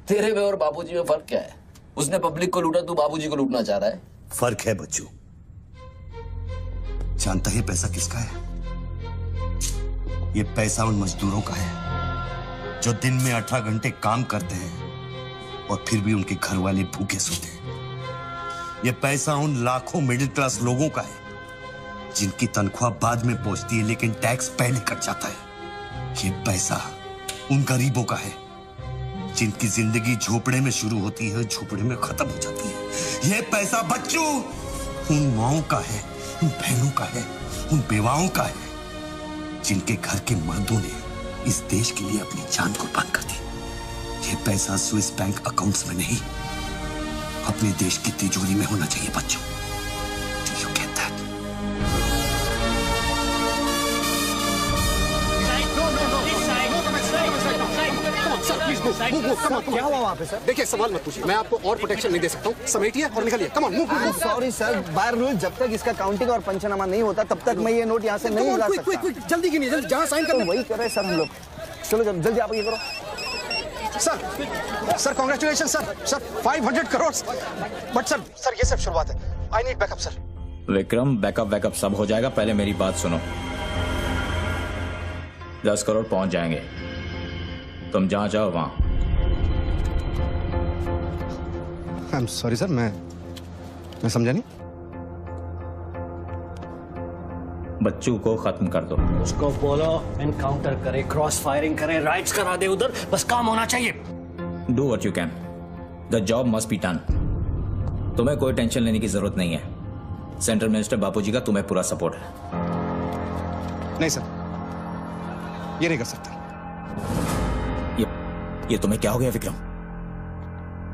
तेरे में और बाबूजी में फर्क क्या है? उसने पब्लिक को लूटा, तू बाबूजी को लूटना चाह रहा है। फर्क है बच्चू। जानता है पैसा किसका है? ये पैसा उन मजदूरों का है जो दिन में 18 घंटे काम करते हैं और फिर भी उनके घर वाले भूखे सोते हैं। ये पैसा उन लाखों मिडिल क्लास लोगों का है जिनकी तनख्वाह बाद में पहुंचती है लेकिन टैक्स पहले कट जाता है। ये पैसा उन गरीबों का है जिनकी जिंदगी झोपड़े में शुरू होती है, झोपड़े में खत्म हो जाती है। ये पैसा बच्चों उन माओं का है, उन बहनों का है, उन बेवाओं का है जिनके घर के मर्दों ने इस देश के लिए अपनी जान कुर्बान कर दी। ये पैसा स्विस बैंक अकाउंट्स में नहीं, अपने देश की तिजोरी में होना चाहिए बच्चों। Do you get that? क्या हुआ वहाँ पे सर? देखिए सवाल मत पूछिए, मैं आपको और प्रोटेक्शन नहीं दे सकता हूँ। समेटिए और निकलिए। कम on move. Sorry sir, by rule जब तक इसका काउंटिंग और पंचनामा नहीं होता तब तक मैं ये नोट यहाँ से नहीं ला सकता। क्विक जल्दी गिनिए, जल्दी जहाँ साइन करना वही कर रहे हैं सर हम लोग। चलो जल्दी आप ये करो। Sir congratulation sir 500 crore. But sir ये सब शुरुआत है। I need backup sir. Vikram, backup सब हो जाएगा, पहले मेरी बात सुनो। 10 करोड़ पहुंच जाएंगे, तुम जहां जाओ वहां। आई एम सॉरी सर, मैं समझा नहीं। बच्चू को खत्म कर दो। उसको बोलो एनकाउंटर करे, क्रॉस फायरिंग करे, राइट्स करा दे उधर, बस काम होना चाहिए। Do what you can, the job must be done. तुम्हें कोई टेंशन लेने की जरूरत नहीं है। सेंट्रल मिनिस्टर बापूजी का तुम्हें पूरा सपोर्ट है। नहीं सर, ये नहीं कर सकता। ये तुम्हें क्या हो गया विक्रम?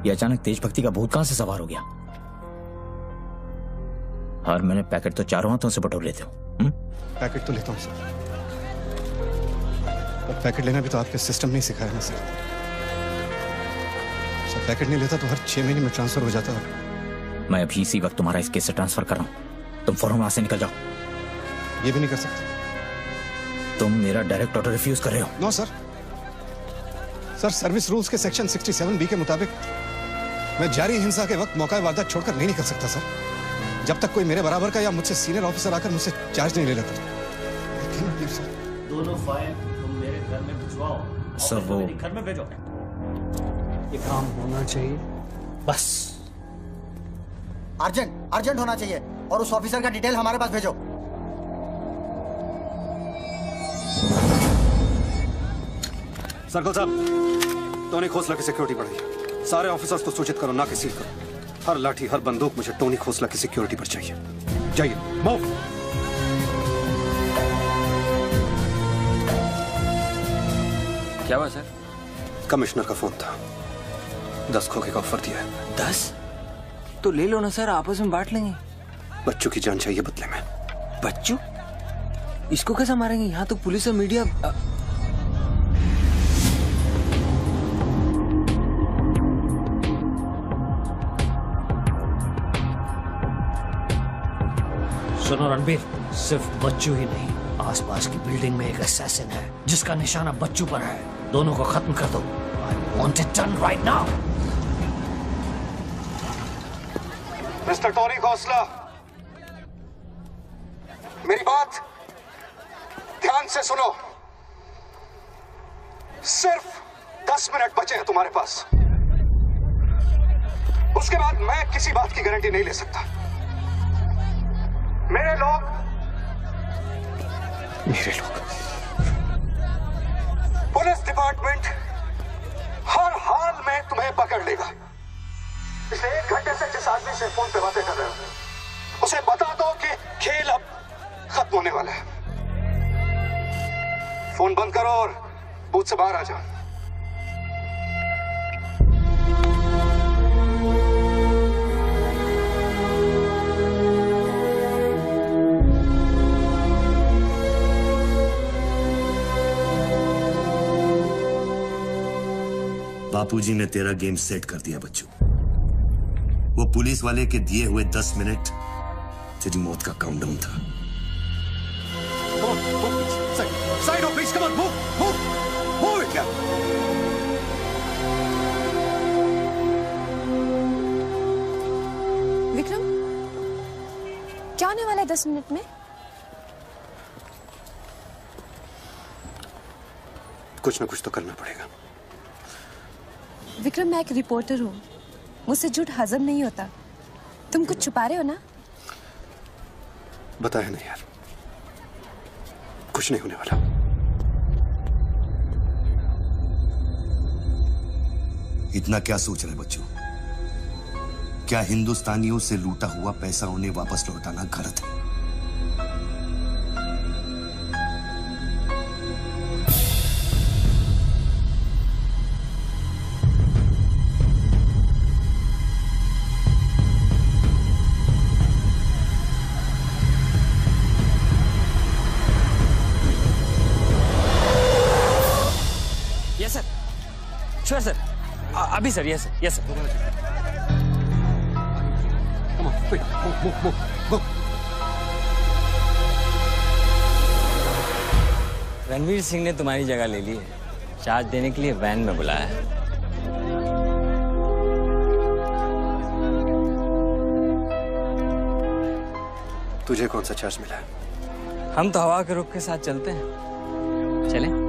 ये अचानक देशभक्ति का भूत कहां से सवार हो गया? हर महीने पैकेट तो चारों हाथों से बटोर लेते हो। पैकेट तो लेता हूं सर, पर पैकेट लेना भी तो आपके सिस्टम नहीं सिखाया ना सर। पैकेट नहीं लेता तो हर 6 महीने में ट्रांसफर हो जाता है। मैं अभी इसी वक्त तुम्हारा इस केस से ट्रांसफर कर रहा हूं, तुम फौरन वहां से निकल जाओ। ये भी नहीं कर सकते। तुम मेरा डायरेक्ट ऑर्डर रिफ्यूज कर रहे हो। नो सर, सर्विस रूल्स के सेक्शन 67B के मुताबिक मैं जारी हिंसा के वक्त मौका वारदात छोड़कर नहीं निकल सकता सर, जब तक कोई मेरे बराबर का या मुझसे सीनियर ऑफिसर आकर मुझसे चार्ज नहीं ले लेता। दोनों फाइल तुम मेरे घर में भिजवाओ। सर वो घर में भेजो। ये काम होना चाहिए बस। अर्जेंट होना चाहिए और उस ऑफिसर का डिटेल हमारे पास भेजो। सर्कल साहब, टोनी खोसला की सिक्योरिटी बढ़ाइए। सारे ऑफिसर्स को सूचित करो, ना कि सील करो। हर लाठी, हर बंदूक मुझे टोनी खोसला की सिक्योरिटी पर चाहिए। जाइए, मूव। क्या हुआ सर? कमिश्नर का फोन था, 10 खोखे का ऑफर दिया है। 10? तो ले लो ना सर, आपस में बांट लेंगे। बच्चों की जान चाहिए बदले में। बच्चू? इसको कैसा मारेंगे? यहाँ तो पुलिस और मीडिया। सुनो रणबीर, सिर्फ बच्चू ही नहीं, आसपास की बिल्डिंग में एक असैसिन है जिसका निशाना बच्चू पर है। दोनों को खत्म कर दो। I want it done right now. Mister Tony Khosla, मेरी बात ध्यान से सुनो। सिर्फ 10 मिनट बचे हैं तुम्हारे पास। उसके बाद मैं किसी बात की गारंटी नहीं ले सकता। मेरे लोग पुलिस डिपार्टमेंट हर हाल में तुम्हें पकड़ लेगा। पिछले 1 घंटे से जिस आदमी से फोन पे बातें कर रहे हो उसे बता दो कि खेल अब खत्म होने वाला है। फोन बंद करो और बूथ से बाहर आ जाओ। बापूजी ने तेरा गेम सेट कर दिया बच्चू। वो पुलिस वाले के दिए हुए 10 मिनट तेरी मौत का काउंटडाउन था। Side on, please, come on, move it, yeah. Vikram, क्या होने वाला है 10 मिनट में? कुछ ना कुछ तो करना पड़ेगा। विक्रम, मैं एक रिपोर्टर हूँ, मुझसे झूठ हजम नहीं होता। तुम कुछ छुपा रहे हो ना? बताया नहीं यार, कुछ नहीं होने वाला। इतना क्या सोच रहे बच्चों? क्या हिंदुस्तानियों से लूटा हुआ पैसा उन्हें वापस लौटाना गलत है? यस सर, श्योर सर, अभी sir. Yes sir, yes sir. Ranveer Singh ने तुम्हारी जगह ले ली है, चार्ज देने के लिए वैन में बुलाया है। तुझे कौन सा चार्ज मिला है? हम तो हवा के रुख के साथ चलते हैं। चलें?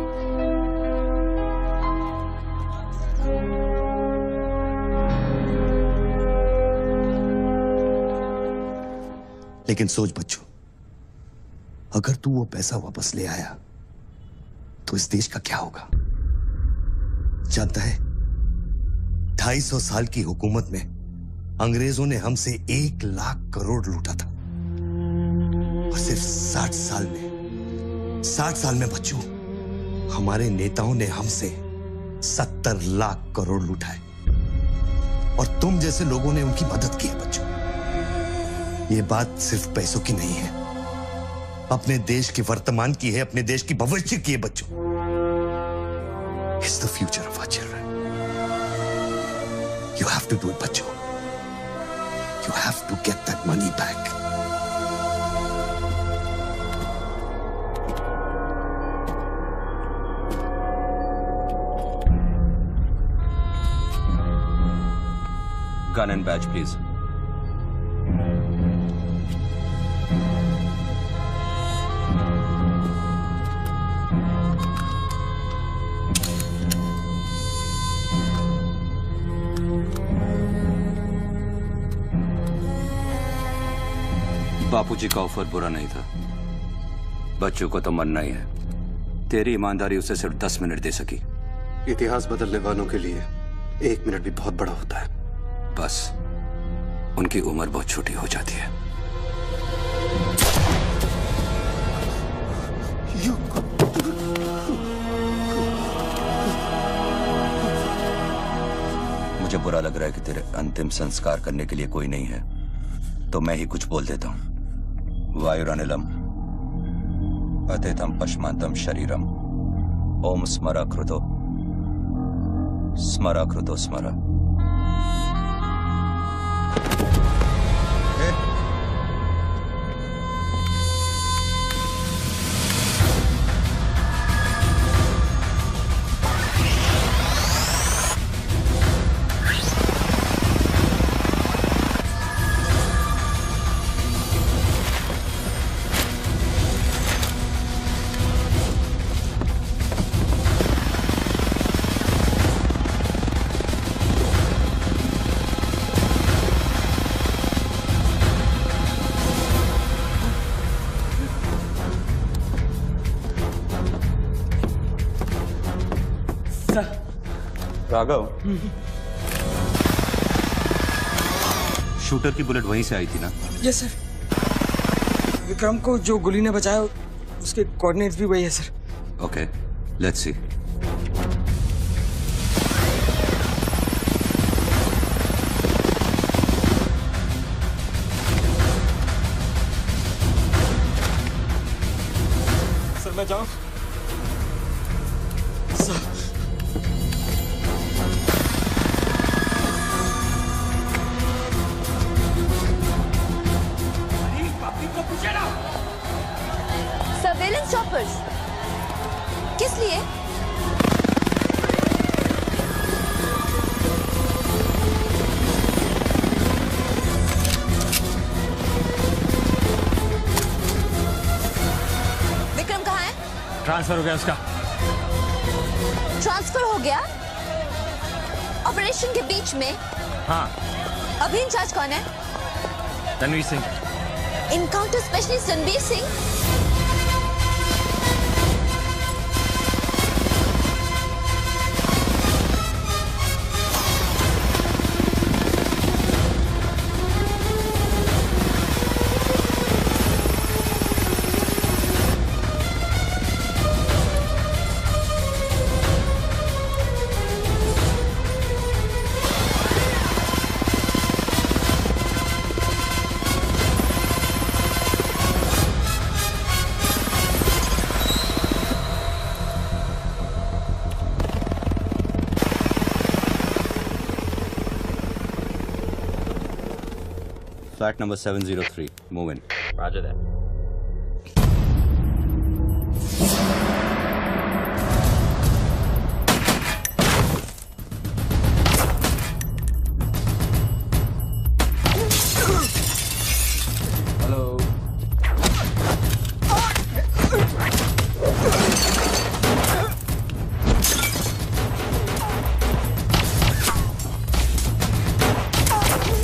लेकिन सोच बच्चों, अगर तू वो पैसा वापस ले आया तो इस देश का क्या होगा? जानता है, 250 साल की हुकूमत में अंग्रेजों ने हमसे 1 लाख करोड़ लूटा था और सिर्फ 60 साल में बच्चों, हमारे नेताओं ने हमसे 70 लाख करोड़ लूटा है और तुम जैसे लोगों ने उनकी मदद की है बच्चों। ये बात सिर्फ पैसों की नहीं है, अपने देश के वर्तमान की है, अपने देश की भविष्य की है बच्चों। It's the future of our children. You have to do it बच्चों। You have to get that money back. Gun and badge, please. बापूजी का ऑफर बुरा नहीं था, बच्चों को तो मरना ही है। तेरी ईमानदारी उसे सिर्फ 10 मिनट दे सकी। इतिहास बदलने वालों के लिए 1 मिनट भी बहुत बड़ा होता है। बस उनकी उम्र बहुत छोटी हो जाती है। मुझे बुरा लग रहा है कि तेरे अंतिम संस्कार करने के लिए कोई नहीं है, तो मैं ही कुछ बोल देता हूं। वायुरानिलम अतिथम पश्मांतम शरीरम ओम स्मरा कृतो स्मरा कृतो स्मरा। राघव, शूटर की बुलेट वहीं से आई थी ना? Yes sir. विक्रम को जो गोली ने बचाया उसके कोऑर्डिनेट्स भी वही है sir. Okay, let's see. Sir मैं जाऊं? सर्वेलेंस चॉपर्स किस लिए? विक्रम कहाँ है? ट्रांसफर हो गया उसका। ट्रांसफर हो गया? ऑपरेशन के बीच में? हाँ। अभी इंचार्ज कौन है? Ranveer Singh. Encounter specialist Ranveer Singh? Flat number 703. Move in. Roger that.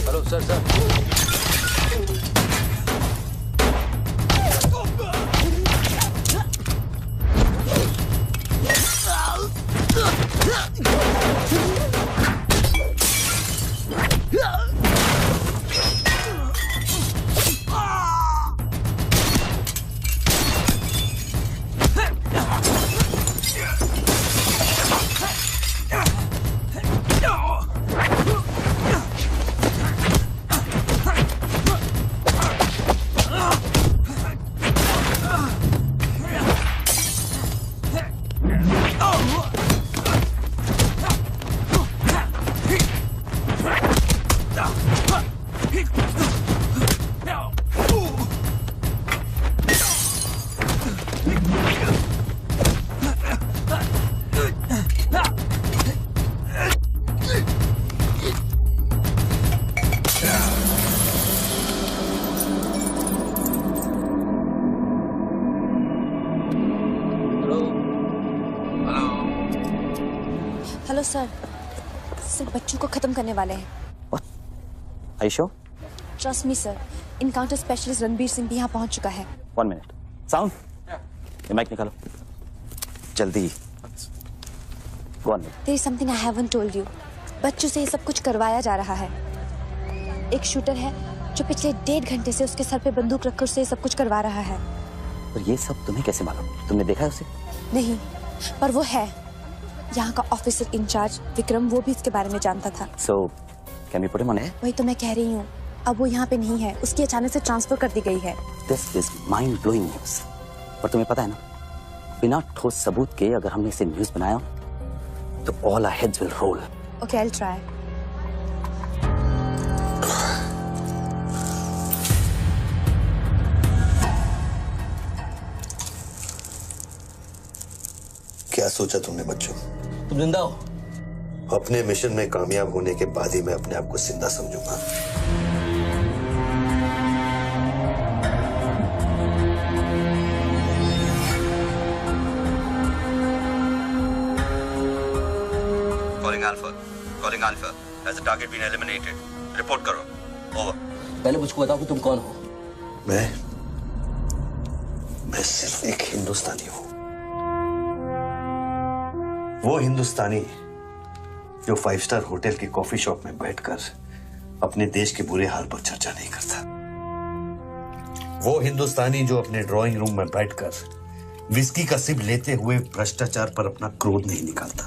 Hello sir sir. Hello sir. Sir बच्चों को खत्म करने वाले हैं। आयशो, trust me sir, encounter specialist Ranbir Singh भी यहाँ पहुँच चुका है। 1 मिनट। साउंड, ये माइक निकालो जल्दी। Go on. There is something I haven't told you. बच्चों से ये सब कुछ करवाया जा रहा है। एक शूटर है जो पिछले 1.5 घंटे से उसके सर पे बंदूक रखकर उससे ये सब कुछ करवा रहा है। और ये सब तुम्हें कैसे मालूम? तुमने देखा है उसे? नहीं, पर वो है। यहाँ का ऑफिसर इंचार्ज विक्रम, वो भी इसके बारे में जानता था। So, can we put him on air? वही तो मैं कह रही हूँ, अब वो यहाँ पे नहीं है, उसकी अचानक से ट्रांसफर कर दी गई है। This is mind-blowing news. पर तुम्हें पता है ना, बिना ठोस सबूत के अगर हमने इसे न्यूज बनाया तो all our heads will roll. Okay, I'll try. क्या सोचा तुमने बच्चों? तुम जिंदा हो? अपने मिशन में कामयाब होने के बाद ही मैं अपने आप को जिंदा समझूंगा। Calling Alpha. Has the target been eliminated? Report करो. Over. पहले मुझको बताओ कि तुम कौन हो? मैं सिर्फ एक हिंदुस्तानी हूं। वो हिंदुस्तानी जो 5 स्टार होटल की कॉफी शॉप में बैठकर अपने देश के बुरे हाल पर चर्चा नहीं करता। वो हिंदुस्तानी जो अपने ड्राइंग रूम में बैठकर विस्की का सिप लेते हुए भ्रष्टाचार पर अपना क्रोध नहीं निकालता।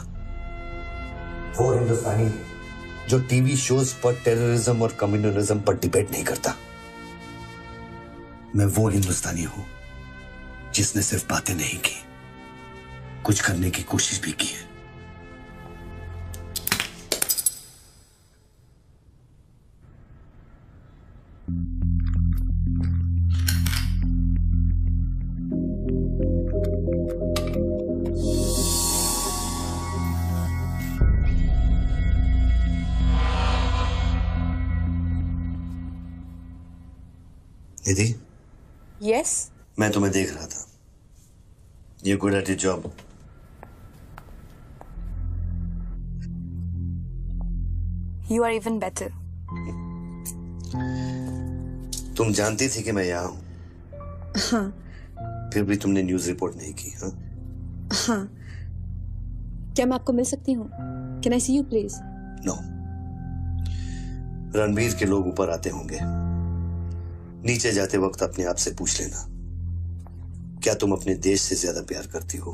वो हिंदुस्तानी जो टीवी शोज पर टेररिज्म और कम्युनलिज्म पर डिबेट नहीं करता। मैं वो हिंदुस्तानी हूं जिसने सिर्फ बातें नहीं की, कुछ करने की कोशिश भी की है। निधि, Yes? मैं तुम्हें देख रहा था। You're good at your job. You are even better. तुम जानती थी कि मैं यहाँ हूं, हाँ फिर भी तुमने न्यूज रिपोर्ट नहीं की। हाँ? हाँ, क्या मैं आपको मिल सकती हूँ? Can I see you please? No. Ranveer के लोग ऊपर आते होंगे, नीचे जाते वक्त अपने आप से पूछ लेना, क्या तुम अपने देश से ज्यादा प्यार करती हो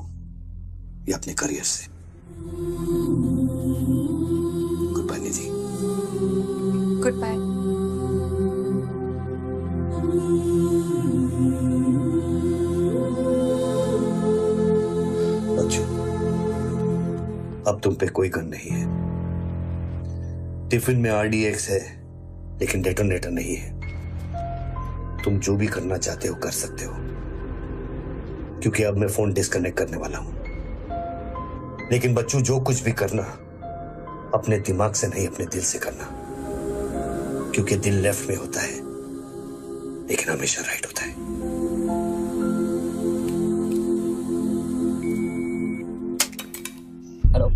या अपने करियर से? Goodbye Nidhi. Goodbye. बच्चों, अब तुम पे कोई गन नहीं है। टिफिन में RDX है, लेकिन डेटोनेटर नहीं है। तुम जो भी करना चाहते हो कर सकते हो, क्योंकि अब मैं फोन डिस्कनेक्ट करने वाला हूं। लेकिन बच्चों, जो कुछ भी करना अपने दिमाग से नहीं, अपने दिल से करना, क्योंकि दिल लेफ्ट में होता है लेकिन हमेशा राइट होता है। हेलो।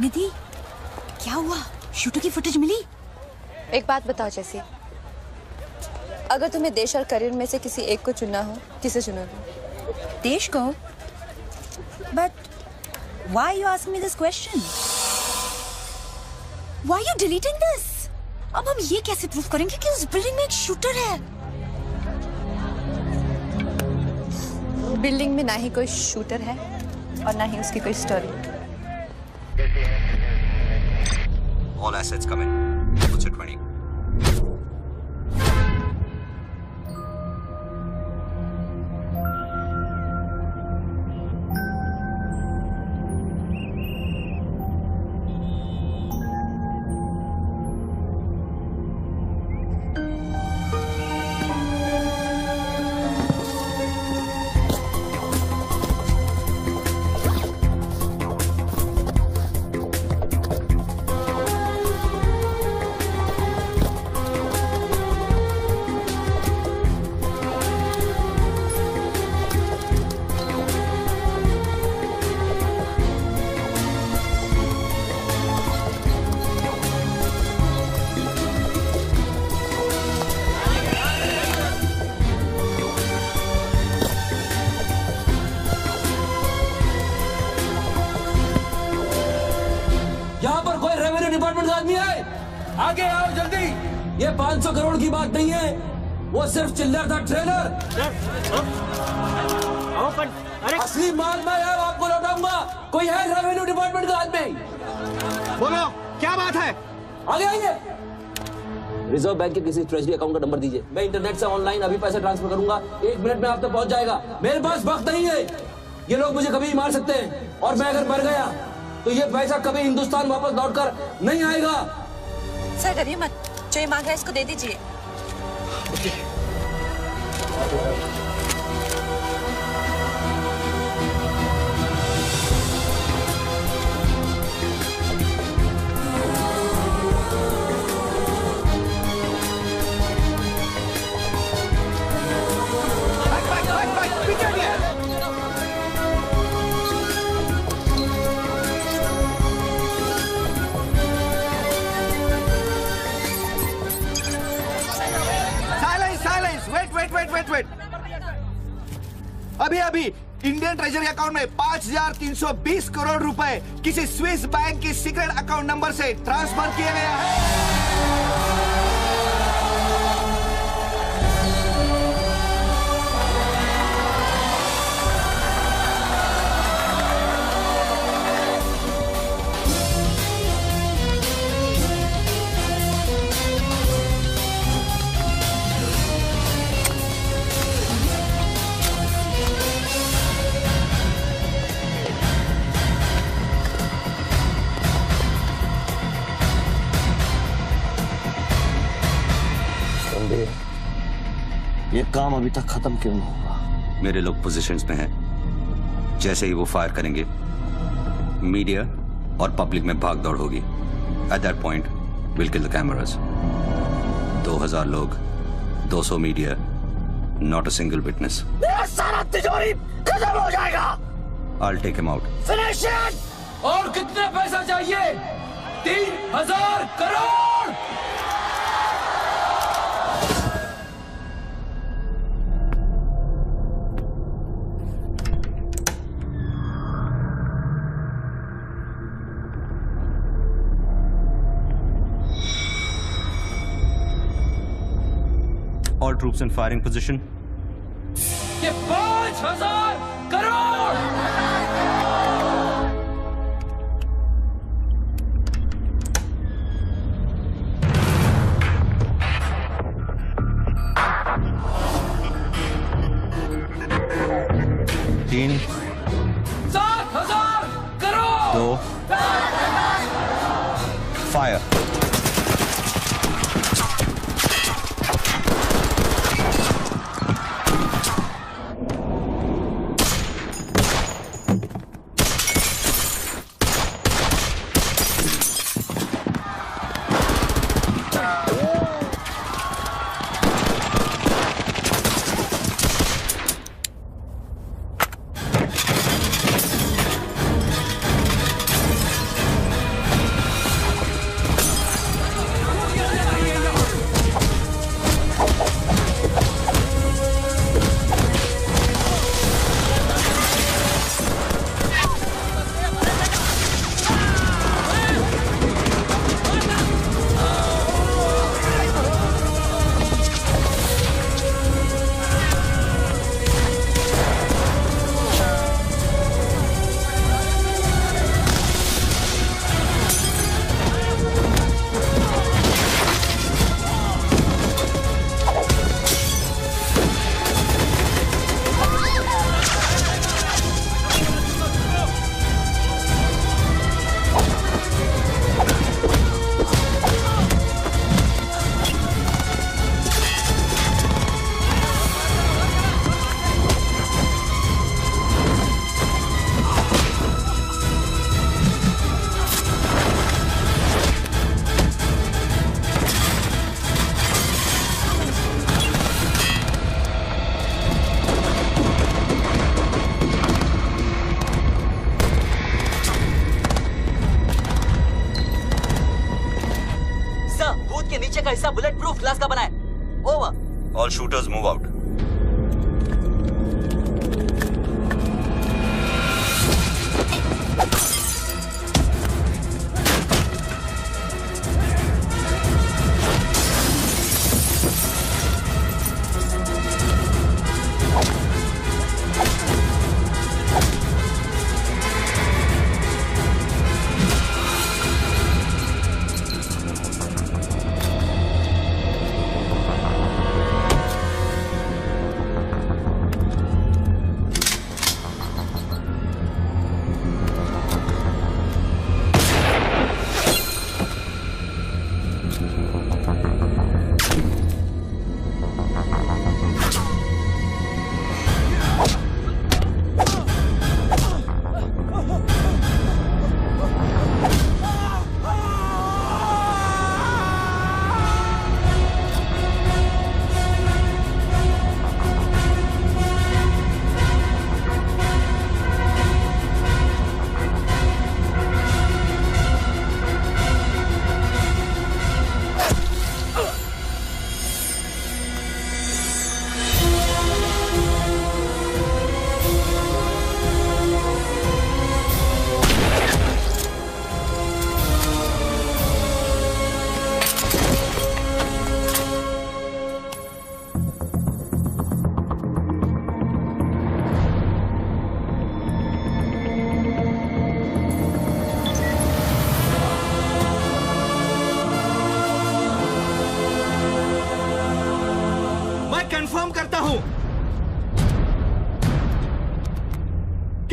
निधि, क्या हुआ? शूटर की फुटेज मिली? एक बात बताओ जैसे, अगर तुम्हें देश और करियर में से किसी एक को चुनना हो, किसे चुनोगे? देश को? But why you asking me this question? Why you deleting this? अब हम ये कैसे प्रूफ करेंगे कि उस बिल्डिंग में एक शूटर है? बिल्डिंग में ना ही कोई शूटर है और ना ही उसकी कोई story. All assets come in. What's it 20? आगे आओ जल्दी। ये 500 करोड़ की बात नहीं है, वो सिर्फ चिल्लर था, ट्रेलर। असली माल मैं आपको लौटाऊंगा। कोई है रेवेन्यू डिपार्टमेंट का आदमी? बोलो क्या बात है? आगे आइए। रिजर्व बैंक के किसी ट्रेजरी अकाउंट का नंबर दीजिए, मैं इंटरनेट से ऑनलाइन अभी पैसे ट्रांसफर करूंगा, 1 मिनट में आप तक पहुंच जाएगा। मेरे पास वक्त नहीं है, ये लोग मुझे कभी भी मार सकते हैं, और मैं अगर मर गया तो ये पैसा कभी हिंदुस्तान वापस लौटकर नहीं आएगा। सर डरिए मत, जो ये मांग रहा है इसको दे दीजिए। वेट। अभी इंडियन ट्रेजरी अकाउंट में 5,320 करोड़ रुपए किसी स्विस बैंक की सीक्रेट अकाउंट नंबर से ट्रांसफर किया गया है। ये काम अभी तक खत्म क्यों नहीं हुआ? मेरे लोग पोजीशंस में हैं। जैसे ही वो फायर करेंगे, मीडिया और पब्लिक में भाग दौड़ होगी। At that point will kill the cameras. 2000 लोग, 200 media, not a single witness. मेरा सारा तिजोरी खत्म हो जाएगा। I'll take him out. Finish it! और कितना पैसा चाहिए? 3000 crore. All troops in firing position. ये 5000 करोड़। तीन, 7000 करोड़। 2, फायर। हिस्सा बुलेट प्रूफ ग्लास का बना है। Over. All shooters move out.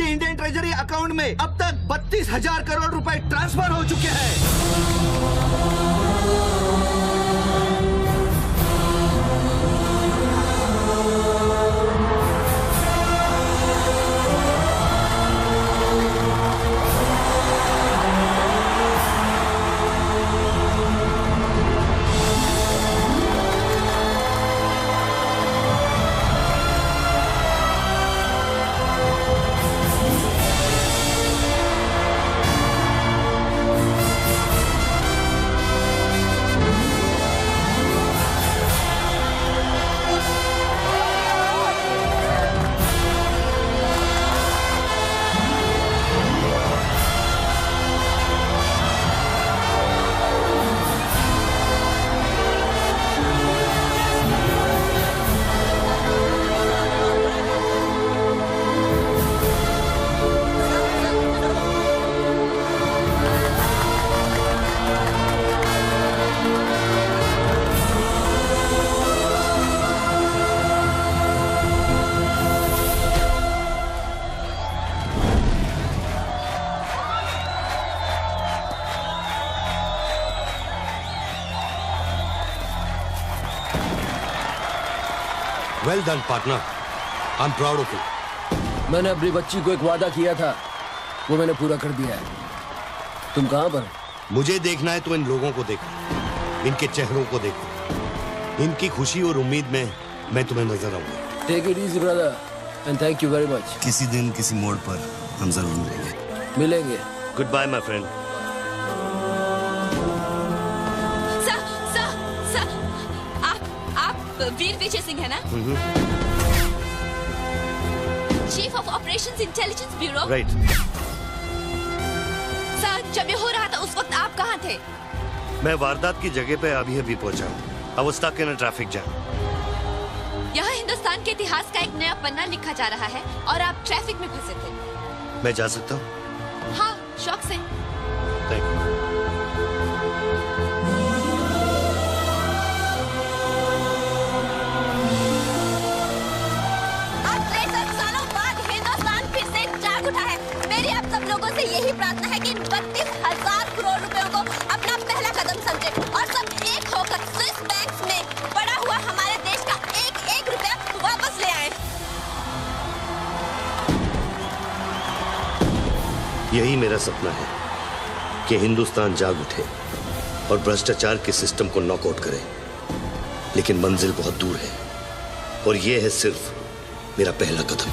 आपके इंडियन ट्रेजरी अकाउंट में अब तक 32,000 करोड़ रुपए ट्रांसफर हो चुके हैं। Well done, partner. I'm proud of you. मैंने अपनी बच्ची को एक वादा किया था, वो मैंने पूरा कर दिया है। तुम कहाँ पर? मुझे देखना है तो इन लोगों को देखो, इनके चेहरों को देखो, इनकी खुशी और उम्मीद में मैं तुम्हें नजर आऊंगा। Take it easy, brother, and thank you very much. किसी दिन किसी मोड़ पर हम जरूर मिलेंगे। Goodbye, my friend. सर, आप वीर विजय सिंह है ना? Chief of operations intelligence bureau. Right. Sir, जब ये हो रहा था उस वक्त आप कहाँ थे? मैं वारदात की जगह पे अभी पहुंचा। I was stuck in a traffic jam. यहाँ हिंदुस्तान के इतिहास का एक नया पन्ना लिखा जा रहा है और आप ट्रैफिक में फंसे थे। मैं जा सकता हूँ? हाँ, शौक से। Thank you. आज 63 सालों बाद हिंदुस्तान फिर से जाग उठा है। मेरी आप सब लोगों से यही प्रार्थना है कि 32,000 करोड़ रुपयों को अपना पहला कदम समझे और सब एक होकर स्विस बैंक्स में पड़ा हुआ हमारे देश का एक रुपया वापस ले आए। यही मेरा सपना है कि हिंदुस्तान जाग उठे और भ्रष्टाचार के सिस्टम को नॉकआउट करे, लेकिन मंजिल बहुत दूर है और यह है सिर्फ मेरा पहला कदम।